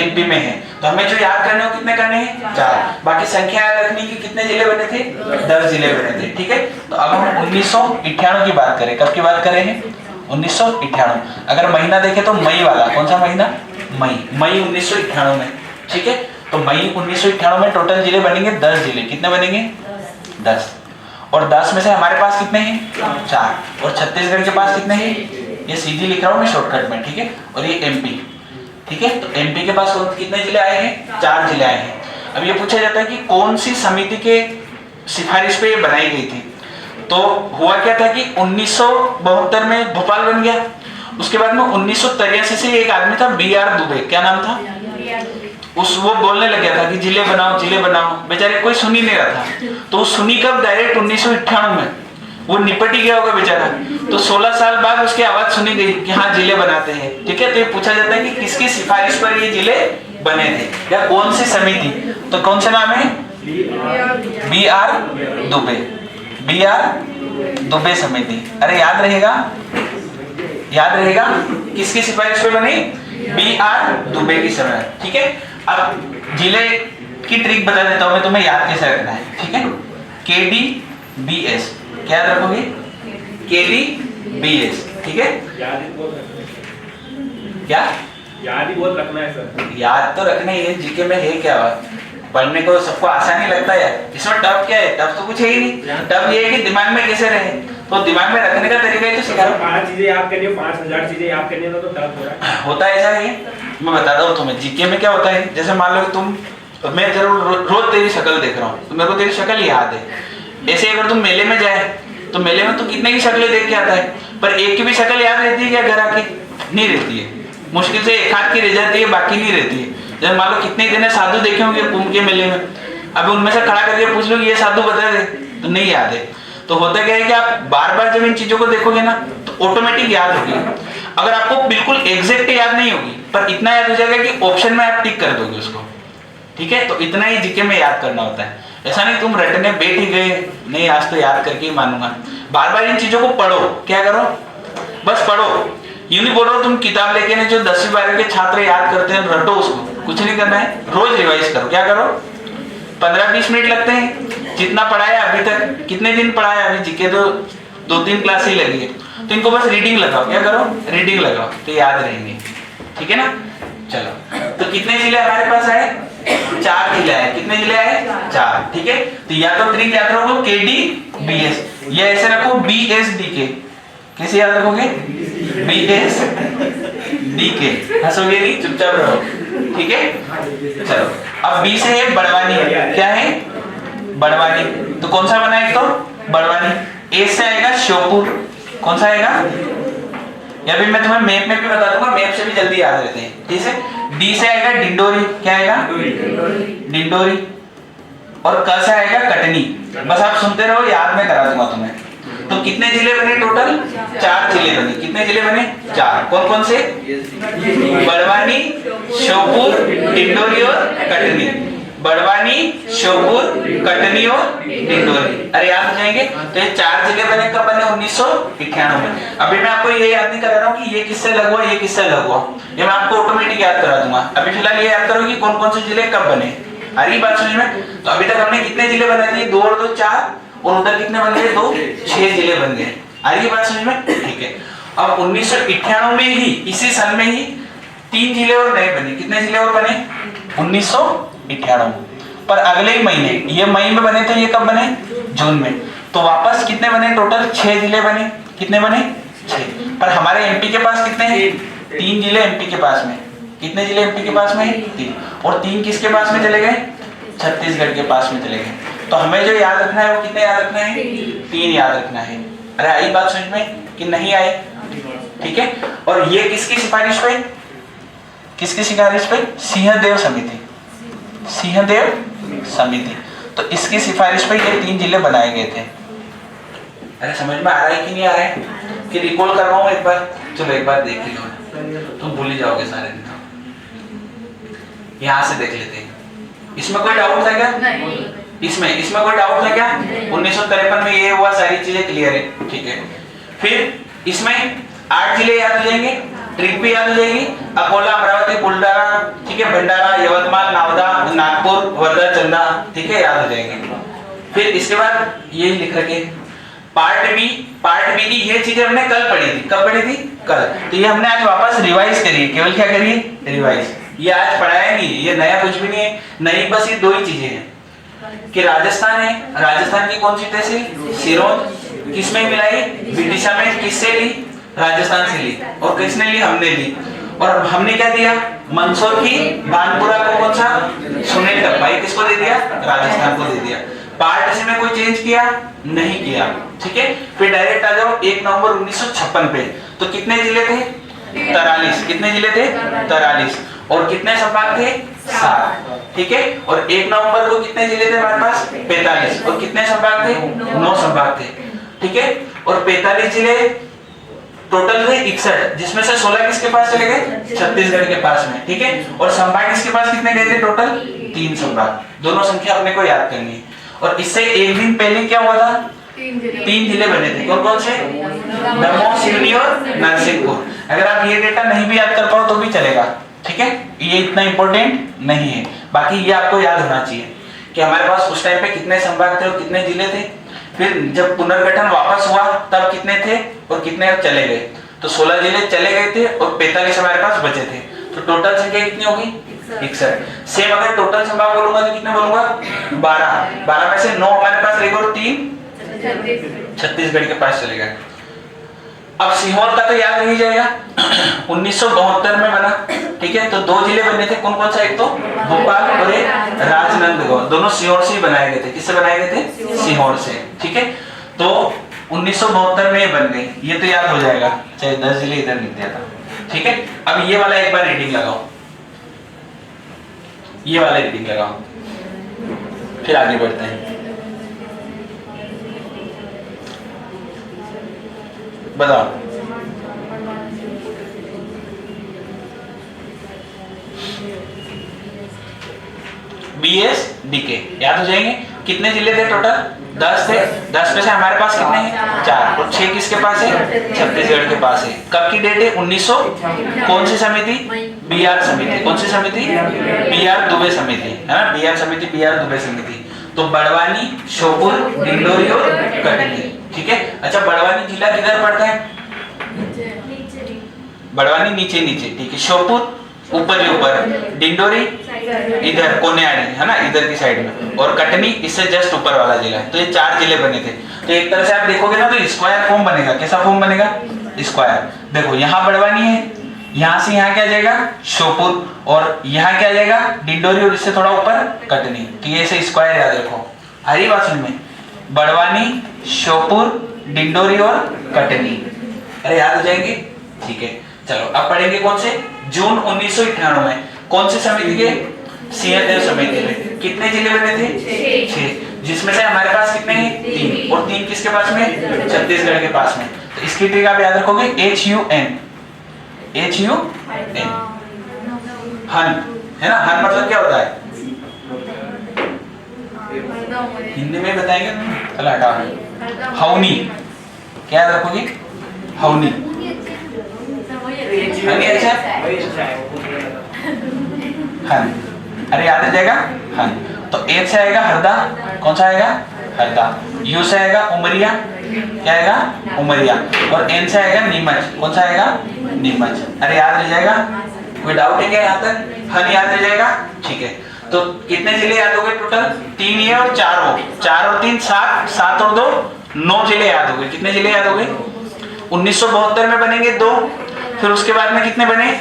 एमपी में हैं। तो हमें जो याद करने हो कितने करने हैं? 4। बाकी संख्या याद रखनी कि कितने जिले बने थे? 10 जिले बने थे। ठीक है, तो अब हम 1998 की बात करें। कब की बात करें? 1998। अगर महीना देखें तो मई वाला। कौन सा महीना? मई। मई 1998 में। ठीक है, तो मई 1998 में टोटल जिले बनेंगे 10 जिले। कितने बनेंगे? 10। और 10 में से हमारे पास कितने हैं? 4। और छत्तीसगढ़ के पास कितने हैं? ये सीधी लिख रहा हूँ मैं शॉर्टकट में। ठीक है, और ये एमपी। ठीक है, तो एमपी के पास कितने जिले आए हैं? 4 जिले आए हैं। अब ये पूछा जाता है कि कौन सी समिति के सिफारिश पे ये बनाई गई थी। तो हुआ क्या था कि 1972 में भोपाल बन गया। उसके बाद में 1983 से एक आदमी था BR दुबे। क्या नाम था? वो बोलने लग गया था कि जिले बनाओ जिले बनाओ। बेचारे कोई सुन ही नहीं रहा था। तो सुनी कब? डायरेक्ट 1998 में। वो निपट ही गया होगा बेचारा। तो 16 साल बाद उसकी आवाज सुनी गई कि हाँ जिले बनाते हैं। ठीक है, तो ये पूछा जाता है कि किसकी सिफारिश पर ये जिले बने थे या कौन सी समिति। तो कौन सा नाम है? BR दुबे। BR दुबे समिति। अरे याद रहेगा, याद रहेगा। किसकी सिफारिश पे बनी? BR दुबे की समय। ठीक है, अब जिले की ट्रिक बता देता हूं मैं तुम्हें, याद कैसे रखना है। ठीक है, KDBS। क्या याद रखोगे? KDBS। ठीक है, क्या याद ही बहुत रखना है सर। याद तो रखना ही है। जीके में है क्या? पढ़ने को सबको आसान ही लगता है। इसमें टफ क्या है? टफ तो कुछ है ही नहीं। टफ ये है कि दिमाग में कैसे रहे। तो दिमाग में रखने का तरीका ही तो सिखा रहा हूं। 5 चीजें याद करनी है, 5000 चीजें याद करनी है तो टफ हो रहा है। होता है ऐसा है। मैं बताता हूँ तुम्हें, जीके में क्या होता है। जैसे मान लो कि मैं जरूर रोज तेरी शक्ल देख रहा हूँ तो मेरे को तेरी शक्ल याद है। ऐसे अगर तुम मेले में जाए तो मेले में तो कितने की शक्लें देख के आता है, पर एक की भी शक्ल याद रहती है क्या? घर आके नहीं रहती है। मुश्किल से एक हाथ की रह जाती है, बाकी नहीं रहती है। जब मान लो कितने दिन साधु देखे होंगे कुंभ के मेले में, अभी उनमें से खड़ा करके पूछ लो ये साधु बता दे तो नहीं याद है। तो होता क्या है कि आप बार बार जब इन चीजों को देखोगे ना तो ऑटोमेटिक याद होगी। अगर आपको बिल्कुल एग्जैक्ट याद नहीं होगी पर इतना याद हो जाएगा कि ऑप्शन में आप टिक कर दोगे उसको। ठीक है, तो इतना ही जीके में याद करना होता है। ऐसा नहीं तुम रटने बैठ ही गए, नहीं आज तो याद करके ही मानूंगा। बार बार इन चीजों को पढ़ो। क्या करो? बस पढ़ो। यूं नहीं बोल रहा तुम किताब लेके ना जो 10वीं 12वीं के छात्र याद करते हैं रटो उसको, कुछ नहीं करना है। रोज रिवाइज करो। क्या करो? 15-20 मिनट लगते हैं। जितना पढ़ाया अभी तक, कितने दिन पढ़ाया अभी जीके तो 2-3 क्लास ही लगी है। तो इनको बस रीडिंग लगाओ। क्या करो? रीडिंग लगाओ तो याद रहेंगे। ठीक है ना? चलो, तो कितने जिले हमारे पास आए? 4 जिले आए। कितने जिले आए? 4। ठीक है, तो या तो ट्रिक याद रखो KDBS, या ऐसे रखो BSDK। कैसे याद रखोगे? BSDK। हंसोगे नहीं, चुपचाप रहो। ठीक है, चलो। अब B से है बड़वानी। क्या है? बड़वानी। तो कौन सा बना? एक तो बड़वानी। A से आएगा श्योपुर। कौन सा आएगा? या फिर मैं तुम्हें मैप में भी बता दूंगा, मैप से भी जल्दी याद रहते हैं। ठीक है, D से आएगा डिंडोरी। क्या आएगा? डिंडोरी। और क से आएगा कटनी। बस आप सुनते रहो, याद में करा दूंगा तुम्हें। तो कितने जिले बने टोटल? 4 जिले बने। कितने जिले बने? 4। कौन कौन से? बड़वानी, श्योपुर, डिंडोरी और कटनी। बड़वानी, श्योपुर, कटनी और डिंडोरी। अरे याद हो जाएंगे। तो ये 4 जिले बने, कब बने? 1991 में। अभी मैं आपको ये याद नहीं करा रहा हूँ कि ये किससे लग हुआ, ये किससे लग हुआ, ये मैं आपको ऑटोमेटिक याद करा दूंगा। अभी फिलहाल ये याद करो कि कौन कौन से जिले कब बने। आ रही बात समझ में? तो अभी तक हमने कितने जिले बनाए थे? 2 और 2 4, और उधर कितने बन गए? 2 6 जिले बन गए। आ रही बात समझ में? ठीक है। अब 1991 में ही, इसी साल में ही 3 जिले और नए बने। कितने जिले और बने? 1991। पर अगले ही महीने, ये मई में बने थे, ये कब बने? जून में। तो वापस कितने बने? टोटल 6 जिले बने। कितने बने? 6। पर हमारे एमपी के पास कितने हैं? 3 जिले एमपी के पास में। कितने जिले एमपी के पास में? 3। और 3 किसके पास में चले गए? छत्तीसगढ़ के पास में चले गए। तो हमें जो याद रखना है वो कितने याद रखना है? 3 याद रखना है। अरे आई बात समझ में कि नहीं आई? ठीक है। और ये किसकी सिफारिश पे? किसकी सिफारिश पे? सिंहदेव समिति। सिंहदेव समिति। तो इसकी सिफारिश पे ये 3 जिले बनाए गए थे। अरे समझ में आ रहा है कि नहीं आ रहा है? कि रिकॉल करवाऊं एक बार? चलो एक बार देख लो, तुम भूल ही जाओगे सारे दिन। यहाँ से देख लेते हैं। इसमें कोई डाउट था क्या? इसमें कोई डाउट था क्या? 1953 में ये हुआ, सारी चीजें क्लियर है। ठीक है। फिर इसमें 8 जिले याद हो जाएंगे, ट्रिप भी याद हो जाएगी। अकोला, अमरावती, बुल्डाना, ठीक है, भंडारा, यवतमाल, नावदा, नागपुर, वर्धा, चंदा, ठीक है, याद हो जाएंगे। फिर इसके बाद ये लिख रखे पार्ट बी की ये चीजें हमने कल पढ़ी थी। कब पढ़ी थी? कल। तो ये हमने आज वापस रिवाइज करी है। केवल क्या करिए? रिवाइज। ये आज पढ़ाया नहीं, ये नया कुछ भी नहीं है। नई बस ये 2 ही चीजें हैं कि राजस्थान है, राजस्थान की कौन सी तहसील? सिरोंज। किसमें मिलाई? विदिशा में। किससे ली? राजस्थान से ली। और किसने ली? हमने ली। और हमने क्या दिया? मंदसौर की बानपुरा को कौन सा? सुनील टप्पा। ये किसको दे दिया? राजस्थान को दे दिया। पार्ट से में कोई चेंज किया? नहीं किया। ठीक है। फिर डायरेक्ट आ जाओ 1 नवंबर 1956 पे। तो कितने जिले थे? 43। कितने जिले थे? 43। और कितने संभाग थे? 7। ठीक है। और 1 नवंबर को कितने जिले थे हमारे पास? 45। और कितने संभाग थे? 9 संभाग थे। ठीक है। और 45 जिले टोटल थे 61, जिसमें से 16 किसके पास चले गए? छत्तीसगढ़ के पास में। ठीक है। और संभाग किसके पास कितने गए थे? टोटल 3 संभाग। दोनों संख्या अपने को याद करनी है। और इससे एक दिन पहले क्या हुआ था? 3 जिले बने थे। कौन कौन से? दमोह, सिवनी और नरसिंहपुर। अगर आप ये डेटा नहीं भी याद कर पाओ तो भी चलेगा। ठीक है। ये इतना इंपॉर्टेंट नहीं है। बाकी ये आपको याद होना चाहिए कि हमारे पास उस टाइम पे कितने संभाग थे और कितने जिले थे। फिर जब पुनर्गठन वापस हुआ तब कितने थे और कितने चले गए? तो 16 जिले चले गए थे और 45 हमारे पास बचे थे। तो टोटल संख्या कितनी होगी? 61। सेम अगर टोटल संभाग बोलूंगा तो कितने बोलूंगा? 12। 12 में से 9 हमारे पास रह गए और 3 छत्तीसगढ़ के पास चले गए। अब सीहोर का तो याद नहीं जाएगा। 1972 में बना। ठीक है। तो 2 जिले बने थे। कौन कौन सा? एक तो भोपाल और एक राजनांदगांव। दोनों सीहोर से ही बनाए गए थे। किससे बनाए गए थे? सीहोर से। ठीक है। तो 1972 में ये बन गई। ये तो याद हो जाएगा, चाहे 10 जिले इधर लिख दिया था। ठीक है। अब ये वाला एक बार रीडिंग लगाओ, ये वाला रीडिंग लगाओ, फिर आगे बढ़ते हैं। बताओ। BS DK याद हो जाएंगे। कितने जिले थे टोटल? 10 थे। 10 में से हमारे पास कितने हैं? 4। और 6 किसके पास है? छत्तीसगढ़ के पास है। कब की डेट है? 1900। कौन सी समिति? BR समिति। कौन सी समिति? BR दुबे समिति, है ना? BR समिति, BR दुबे समिति। तो बड़वानी, श्योपुर, डिंडोरी और कटनी। ठीक है। अच्छा, बड़वानी जिला किधर पड़ता है? बड़वानी नीचे नीचे। ठीक है। श्योपुर ऊपर ही ऊपर, डिंडोरी इधर कोनेआड़ी, है ना, इधर की साइड में, और कटनी इससे जस्ट ऊपर वाला जिला है। तो ये 4 जिले बने थे। तो एक तरह से आप देखोगे ना तो स्क्वायर फॉर्म बनेगा। कैसा फॉर्म बनेगा? स्क्वायर। देखो यहाँ बड़वानी है, यहाँ से यहाँ क्या जाएगा? श्योपुर, और यहाँ क्या जाएगा? डिंडोरी, और इससे थोड़ा ऊपर कटनी। तो ये ऐसे स्क्वायर याद रखो। आ रही बात समझ में? बड़वानी, श्योपुर, डिंडोरी और कटनी। अरे याद हो जाएंगे। ठीक है। चलो अब पढ़ेंगे कौन से? जून 1991 में कौन सी समिति के? सिंहदेव समिति में। कितने जिले बने थे? 6, जिसमें से हमारे पास कितने हैं? 3, और 3 किसके पास में? छत्तीसगढ़ के पास में। तो इसकी ट्रिक आप याद रखोगे HUN, हन, है ना? हन मतलब क्या होता है? हिंदी में बताएंगे, चलो हटा। हौनी, क्या याद रखोगे? हौनी, हनी अच्छा है? हन, अरे याद आ जाएगा हन। तो ए से आएगा हरदा, कौन सा आएगा? हरदा। यू से आएगा उमरिया, क्या आएगा? उमरिया। और एन से आएगा नीमच, कौन सा आएगा? नीमच। अरे याद रह जाएगा? कोई डाउट है क्या यहाँ तक? हन याद रह जाएगा? ठीक है। तो कितने जिले याद हो गए टोटल? 3 ये और 4 हो, 4 और 3 7, 7 और 2 9 जिले याद हो गए। कितने जिले याद हो गए? 1972 में बनेंगे 2, फिर उसके बाद में कितने बने?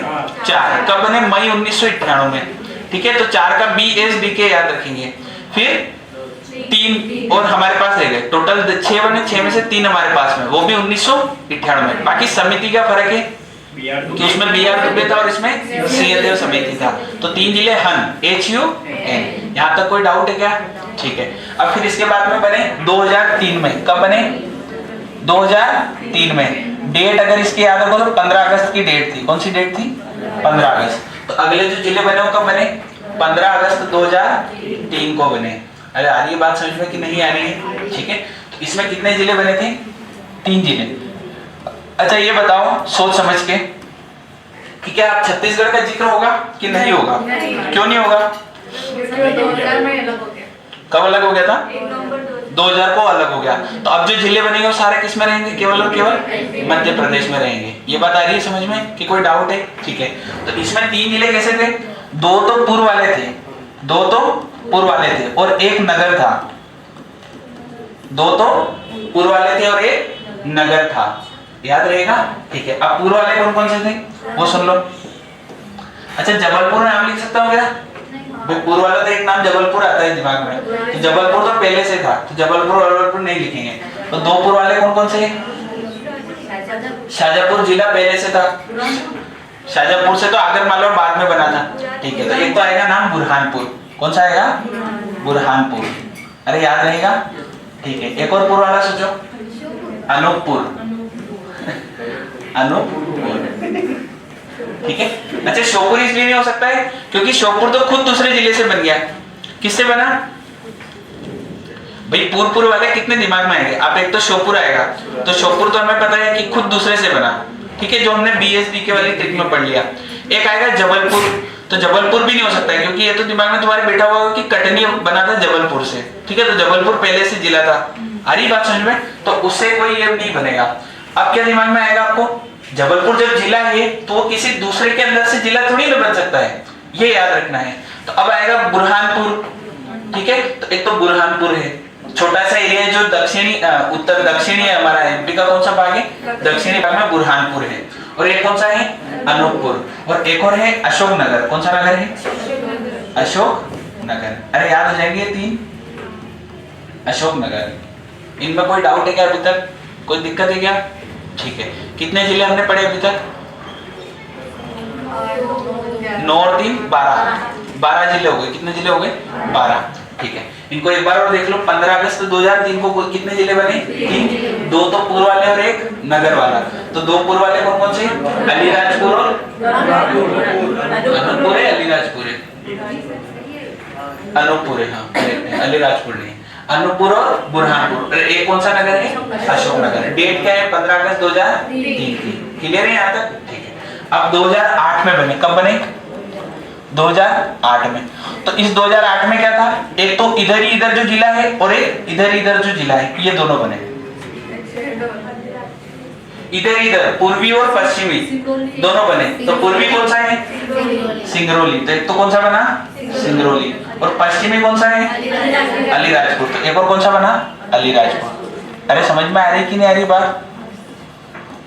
4। कब बने? मई 1991 में। ठीक है, तो 4 का BSDK याद रखेंगे। फिर 3 और हमारे पास रह गए, टोटल 6 बने, 6 में से 3 हमारे पास में, वो भी 1991 में। बाकी समिति का फर्क है कि उसमें BR दुबे था और इसमें सिंहदेव समिति था। तो 3 जिले हन, HUN। यहाँ तक कोई डाउट है क्या? ठीक है। अब फिर इसके बाद में बने 2003 में। कब बने? 2003 में। डेट अगर इसकी याद रखो तो 15 अगस्त की डेट थी। कौन सी डेट थी? 15 अगस्त। तो अगले जो जिले बने वो कब बने? 15 अगस्त 2003 को बने। अरे आ रही है बात समझ में कि नहीं आ रही है? ठीक है, तो इसमें कितने जिले बने थे? 3 जिले। अच्छा ये बताओ सोच समझ के कि क्या आप छत्तीसगढ़ का जिक्र होगा कि नहीं होगा? क्यों नहीं होगा? 2000 में अलग हो गया। कब अलग हो गया था? 1 नवंबर 2000 को अलग हो गया। तो अब जो जिले बनेंगे वो सारे किस में रहेंगे? केवल और केवल मध्य प्रदेश में रहेंगे। ये बात आ रही है समझ में कि कोई डाउट है? ठीक है, तो इसमें 3 जिले कैसे थे? 2 तो पूर्व वाले थे, 2 तो पूर्व वाले थे और 1 नगर था। 2 तो पूर्व वाले थे और 1 नगर था। याद रहेगा? ठीक है। अब पूर्व वाले कौन कौन से थे वो सुन लो। अच्छा जबलपुर नाम लिख सकता हूँ क्या? भाई पूर्व वाला तो एक नाम जबलपुर आता है दिमाग में, तो जबलपुर तो पहले से था, तो जबलपुर नहीं लिखेंगे। तो 2 पूर्व वाले कौन कौन से हैं? शाजापुर जिला पहले से था, शाजापुर से तो आगरमालवा बाद में बना था। ठीक है, तो एक तो आएगा नाम बुरहानपुर। कौन सा आएगा? बुरहानपुर। अरे याद रहेगा? ठीक है, एक और पूर्व वाला सोचो। अनूपपुर, अनूपपुर। ठीक है। अच्छा श्योपुर इसलिए नहीं हो सकता है क्योंकि श्योपुर तो खुद दूसरे जिले से बन गया। किससे बना? भाई पूर्व वाले कितने दिमाग में आएंगे? आप एक तो श्योपुर आएगा, तो श्योपुर तो हमें पता है कि खुद दूसरे से बना। ठीक है, जो हमने BSDK वाली ट्रिक में पढ़ लिया। एक आएगा जबलपुर, तो जबलपुर भी नहीं हो सकता है क्योंकि ये तो दिमाग में तुम्हारे बैठा हुआ कि कटनी बना था जबलपुर से। ठीक है, तो जबलपुर पहले से जिला था। आ रही बात समझ में? तो उससे कोई ये नहीं बनेगा। अब क्या दिमाग में आएगा आपको? जबलपुर जब जिला है तो वो किसी दूसरे के अंदर से जिला थोड़ी ना बन सकता है, ये याद रखना है। तो अब आएगा बुरहानपुर। ठीक है, तो एक तो बुरहानपुर है, छोटा सा एरिया है जो दक्षिणी उत्तर दक्षिणी है हमारा MP का कौन सा भाग है? दक्षिणी भाग में बुरहानपुर है। और एक कौन सा है? अनूपपुर। और एक और है अशोकनगर। कौन सा नगर है? अशोकनगर। अरे याद हो जाएंगे 3 अशोकनगर। इनमें कोई डाउट है क्या अभी तक? कोई दिक्कत है क्या? ठीक है, कितने जिले हमने पढ़े अभी तक? 9 और 3 12 जिले हो गए। कितने जिले हो गए? 12। ठीक है, इनको एक बार और देख लो। 15 अगस्त 2003 को कितने जिले बने? 3। 2 तो पूर्व वाले और 1 नगर वाला। तो 2 पूर्व वाले कौन कौन से? अलीराजपुर और अनूपपुर है, अलीराजपुर है, अनूपपुर है। हाँ अलीराजपुर नहीं, अनूपपुर और बुरहानपुर। एक कौन सा नगर है? अशोकनगर। डेट क्या है? 15 अगस्त 2003 की। क्लियर है यहाँ तक? ठीक है। अब 2008 में बने। कब बने? 2008 में। तो इस 2008 में क्या था? एक तो इधर जो जिला है और एक इधर जो जिला है, ये दोनों बने। इधर पूर्वी और पश्चिमी दोनों बने। तो पूर्वी कौन सा है? सिंगरौली। तो एक तो कौन सा बना? सिंगरौली। और पश्चिमी कौन सा है? अलीराजपुर। तो एक और कौन सा बना? अलीराजपुर। अरे समझ में आ रही कि नहीं आ रही बात?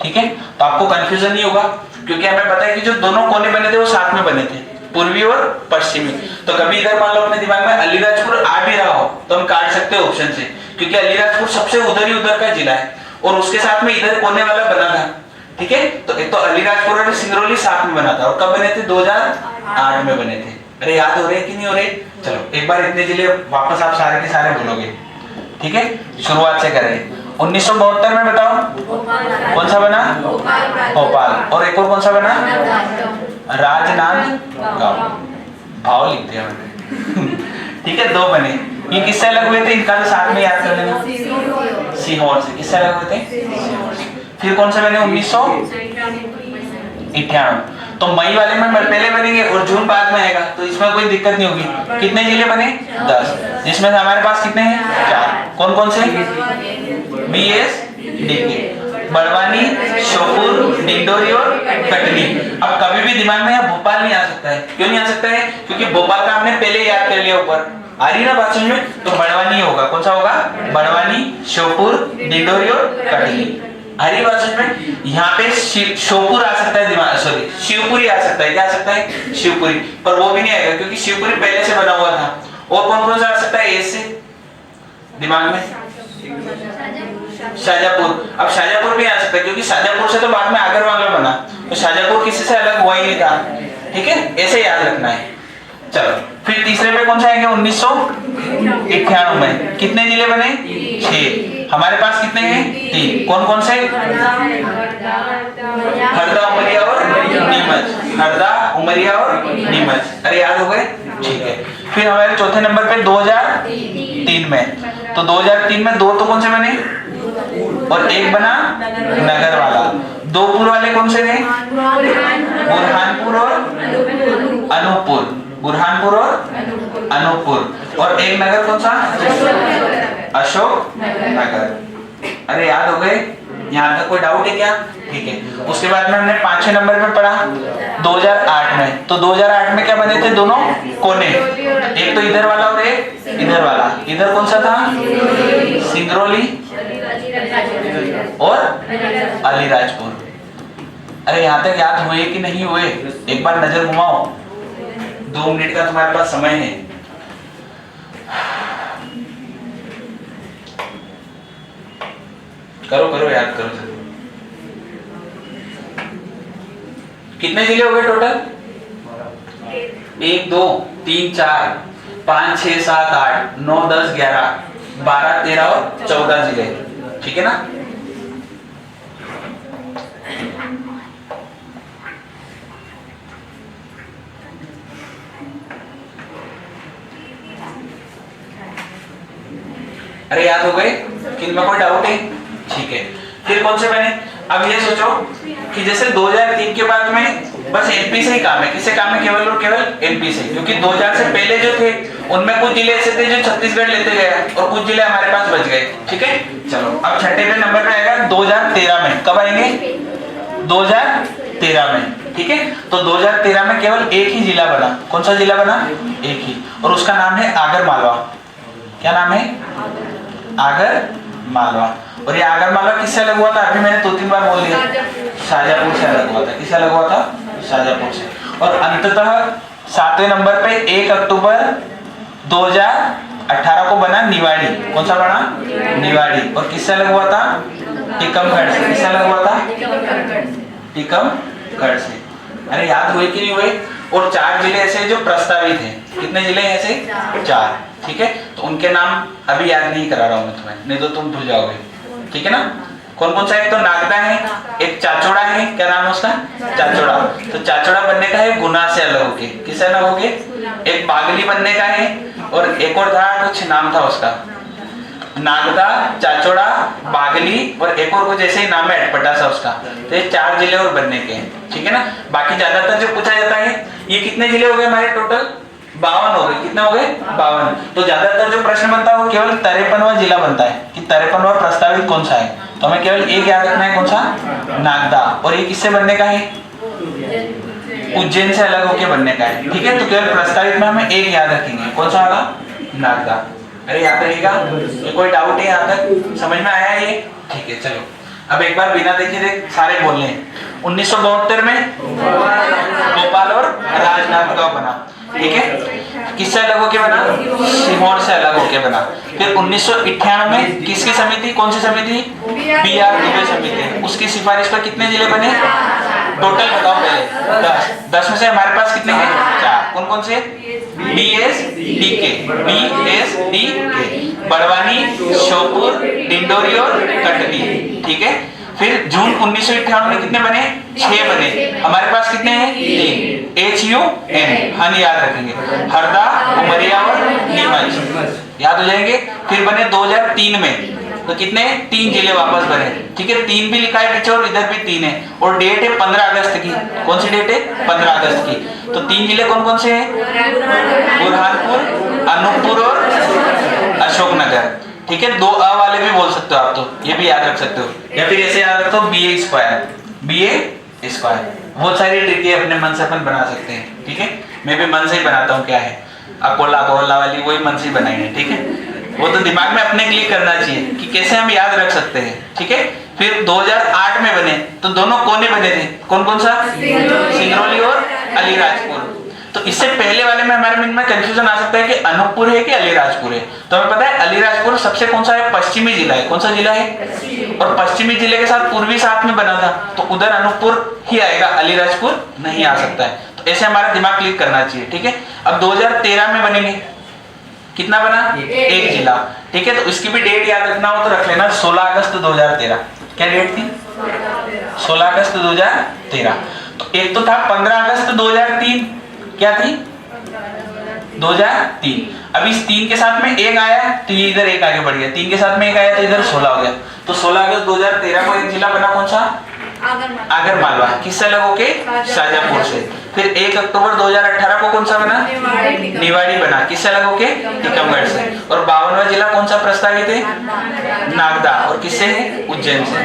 ठीक है, तो आपको कंफ्यूजन नहीं होगा क्योंकि हमें पता है कि जो दोनों कोने बने थे वो साथ में बने थे, पूर्वी और पश्चिमी। तो कभी इधर मान लो अपने दिमाग में अलीराजपुर आ भी रहा हो तो हम काट सकते हैं ऑप्शन से, क्योंकि अलीराजपुर सबसे उधर का जिला है और उसके साथ में इधर कोने वाला बना था। ठीक है, तो एक तो अलीराजपुर और सिंगरौली साथ में बना था। और कब बने थे? 2008 में बने थे। अरे याद हो रहे कि नहीं हो रहे? चलो एक बार इतने जिले वापस आप सारे के सारे बोलोगे, ठीक है? शुरुआत से करें। 1972 में बताओ कौन सा बना? भोपाल। और एक और कौन सा बना? राजनांदगांव। भाव लिख दिया मैंने। ठीक है, 2 बने। ये किससे अलग हुए थे? इनका तो साथ में याद कर लेना। सीहोर से। किससे अलग हुए थे? फिर कौन से बने? 1998। तो मई वाले में पहले बनेंगे और जून बाद में आएगा, तो इसमें कोई दिक्कत नहीं होगी। कितने जिले बने? 10, जिसमें से हमारे पास कितने हैं? 4। कौन कौन से? BS DK, बड़वानी, श्योपुर, डिंडोरी और कटनी। अब कभी भी दिमाग में यहाँ भोपाल नहीं आ सकता है। क्यों नहीं आ सकता है? क्योंकि भोपाल का हमने पहले याद कर लिया ऊपर। आ रही ना बात समझ में? तो बड़वानी होगा। कौन सा होगा? बड़वानी, श्योपुर, डिंडोरी और कटनी। आ रही बात समझ में? यहाँ पे श्योपुर आ सकता है, दिमाग सॉरी शिवपुरी आ सकता है। क्या आ सकता है? शिवपुरी। पर वो भी नहीं आएगा क्योंकि शिवपुरी पहले से बना हुआ था। और कौन कौन सा आ सकता है एस से दिमाग में? शाहजहांपुर। अब शाहजहांपुर भी आ सकता है क्योंकि शाहजहांपुर से तो बाद में आगरमालवा बना, तो शाहजहांपुर किसी से अलग हुआ ही नहीं था। ठीक है, ऐसे याद रखना है। चलो फिर तीसरे पे कौन सा आएगा? 1991 में कितने जिले बने? 6। हमारे पास कितने हैं? 3। कौन कौन से? हरदा, उमरिया और नीमच। हरदा, उमरिया और नीमच। अरे याद हो गए? ठीक है। फिर हमारे चौथे नंबर पे 2003 में, तो 2003 में 2 तो कौन से बने और 1 बना नगर वाला। 2 पूर्व वाले कौन से थे? बुरहानपुर और अनूपपुर। बुरहानपुर और अनूपपुर। और 1 नगर कौन सा? अशोक नगर। अरे याद हो गए? यहाँ तक कोई डाउट है क्या? ठीक है। उसके बाद में हमने 5वें नंबर पे पढ़ा 2008 में, तो 2008 में क्या बने थे? दोनों कोने, एक तो इधर वाला और एक इधर वाला। इधर कौन सा था? सिंगरौली और अलीराजपुर। अरे यहाँ तक याद हुए कि नहीं हुए? एक बार नजर घुमाओ। 2 मिनट का तुम्हारे पास समय है। करो करो, याद करो जरूर। कितने जिले हो गए टोटल? 1 2 3 4 5 6 7 8 9 10 11 12 13 और 14 जिले। ठीक है ना? अरे याद हो गए? किनमें कोई डाउट है? ठीक है। फिर कौन से बने? अब ये सोचो कि जैसे 2003 के बाद में बस एमपी से ही काम है। किससे काम है? केवल और केवल एमपी से, क्योंकि 2000 से पहले जो थे उनमें कुछ जिले ऐसे थे जो छत्तीसगढ़ लेते गए और कुछ जिले हमारे पास बच गए। ठीक है, चलो अब छठे पे नंबर पे आएगा 2013 में। कब आएंगे? 2013 में। ठीक है, तो 2013 में केवल एक ही जिला बना। कौन सा जिला बना? एक ही, और उसका नाम है आगर मालवा। क्या नाम है? आगर मालवा। और ये आगर मालवा किससे अलग हुआ था? अभी मैंने 2-3 बार बोल दिया। शाहजहांपुर से अलग हुआ था। किससे अलग हुआ था? शाहजहांपुर से। और अंततः 7वें नंबर पे 1 अक्टूबर 2018 को बना निवाड़ी। कौन सा बना? निवाड़ी। और किससे अलग हुआ था? टीकमगढ़ से। किससे अलग हुआ था? टीकमगढ़ से। अरे याद हुए कि नहीं हुए? और 4 जिले ऐसे जो प्रस्तावित हैं। कितने जिले ऐसे? 4। ठीक है, तो उनके नाम अभी याद नहीं करा रहा हूं मैं तुम्हें, नहीं तो तुम भूल जाओगे। ठीक है ना? कौन कौन सा? एक तो नागदा है, एक चाचोड़ा है। क्या नाम है उसका? चाचोड़ा। तो चाचोड़ा बनने का है गुना से अलग होके। किससे अलग होके? एक बागली बनने का है, और एक और था, कुछ नाम था उसका। नागदा, चाचोड़ा, बागली और एक और कुछ ऐसे ही नाम है अटपटा सा उसका। तो ये 4 जिले और बनने के हैं। ठीक है ना? बाकी ज्यादातर जो पूछा जाता है, ये कितने जिले हो गए हमारे? टोटल 52 हो गए। कितने हो गए? 52। तो ज्यादातर जो प्रश्न बनता है वो केवल 53वां जिला बनता है कि 53वां प्रस्तावित कौन सा है। तो हमें केवल एक याद रखना है, कौन सा? नागदा। और ये किससे बनने का है? उज्जैन से अलग होके बनने का है। ठीक है, तो केवल प्रस्तावित में हमें एक याद रखेंगे। कौन सा वाला? नागदा। अरे याद रहेगा? ये कोई डाउट है यहाँ तक? समझ में आया ये? ठीक है, चलो अब एक बार बिना देखे देख सारे बोलने। 1972 में भोपाल और राजनांदगांव बना। ठीक है, किससे अलग होके बना? सीहोर से अलग होके बना। फिर 1998 में किसकी समिति? कौन सी समिति? BR दुबे समिति। उसकी सिफारिश पर कितने जिले बने? टोटल बताओ पहले। 10 में से हमारे पास कितने हैं? 4। कौन कौन से? BS DK, BS DK, Barwani, Sheopur, Dindori और कटनी। ठीक है। फिर जून 1958 में कितने बने? 6 बने। हमारे पास कितने हैं? 3। HUN, हन याद रखेंगे। हरदा, उमरिया और नीमच याद हो जाएंगे। फिर बने 2003 में, तो कितने? 3 जिले वापस बने। ठीक है, 3 भी लिखा है पीछे और इधर भी 3 है, और डेट है 15 अगस्त की। कौन सी डेट है? 15 अगस्त की। तो 3 जिले कौन कौन से हैं? बुरहानपुर, अनूपपुर और अशोकनगर। ठीक है, 2 अ वाले भी बोल सकते हो आप, तो ये भी याद रख सकते हो, या फिर ऐसे याद रखो BA स्क्वायर, BA स्क्वायर। बहुत सारी ट्रिक अपने मन से अपन बना सकते हैं। ठीक है, मैं भी मन से ही बनाता हूँ। क्या है, अकोला कोला वाली वही मन से ही बनाई है। ठीक है, वो तो दिमाग में अपने के लिए करना चाहिए कि कैसे हम याद रख सकते हैं। ठीक है। फिर 2008 में बने, तो दोनों कोने बने थे। कौन कौन सा? सिंगरौली और अलीराजपुर। तो इससे पहले वाले में हमारे मन में कंफ्यूजन आ सकता है कि अनूपपुर है कि अलीराजपुर है। तो हमें पता है अलीराजपुर सबसे कौन सा है? पश्चिमी जिला है। कौन सा जिला है? और पश्चिमी जिले के साथ पूर्वी साथ में बना था, तो उधर अनूपपुर ही आएगा, अलीराजपुर नहीं आ सकता है। तो ऐसे हमारा दिमाग क्लिक करना चाहिए। ठीक है। अब 2013 में बनेंगे, कितना बना? 1 जिला। ठीक है, तो इसकी भी डेट याद रखना हो तो रख लेना, 16 अगस्त 2013। क्या डेट थी? 16 अगस्त 2013। तो एक तो था 15 अगस्त 2003। क्या थी? 2003। अब इस 3 के साथ में 1 आया तो ये इधर 1 आगे बढ़ गया, 3 के साथ में 1 आया तो इधर 16 हो गया। तो 16 अगस्त 2013 को 1 जिला बना, कौन सा? आगर मालवा। किससे लगो के? शाजापुर से। फिर 1 अक्टूबर 2018 को कौन सा बना? निवाड़ी बना। किससे लगो के? टीकमगढ़ से। और 52वां जिला कौन सा प्रस्तावित है? नागदा। और किससे है? उज्जैन से।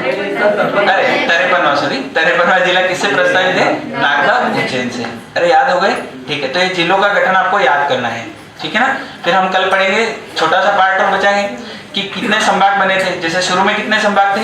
अरे 53वां जिला किससे प्रस्तावित है? नागदा, उज्जैन से। अरे याद हो गए? ठीक है, तो ये जिलों का गठन आपको याद करना है। ठीक है ना। फिर हम कल पढ़ेंगे, छोटा सा पार्ट और बचा है कि कितने संभाग बने थे। जैसे शुरू में कितने संभाग थे?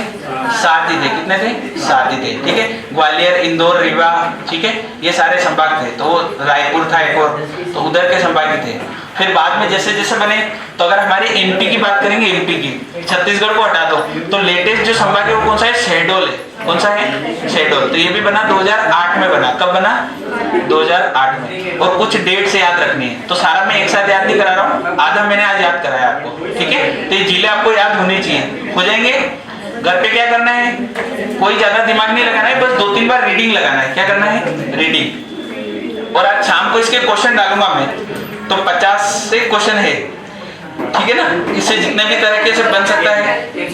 7 ही थे। कितने थे? 7 ही थे। ठीक है, ग्वालियर, इंदौर, रीवा, ठीक है, ये सारे संभाग थे। तो रायपुर था एक और, तो उधर के संभाग ही थे। फिर बाद में जैसे जैसे बने, तो अगर हमारे MP की बात करेंगे, MP की, छत्तीसगढ़ को हटा दो, तो लेटेस्ट जो संभाग है वो कौन सा है? शहडोल है। कौन सा है? शहडोल। तो ये भी बना 2008 में बना। कब बना? 2008 में। और कुछ डेट से याद रखनी है, तो सारा मैं एक साथ याद नहीं करा रहा हूँ, आधा मैंने आज याद कराया आपको। ठीक है, तो ये जिले आपको याद होने चाहिए। हो जाएंगे? घर पे क्या करना है? कोई ज्यादा दिमाग नहीं लगाना है, बस 2-3 बार रीडिंग लगाना है। क्या करना है? रीडिंग। और आज शाम को इसके क्वेश्चन डालूंगा मैं, तो 50 से क्वेश्चन है। ठीक है ना, इससे जितने भी तरीके से बन सकता है।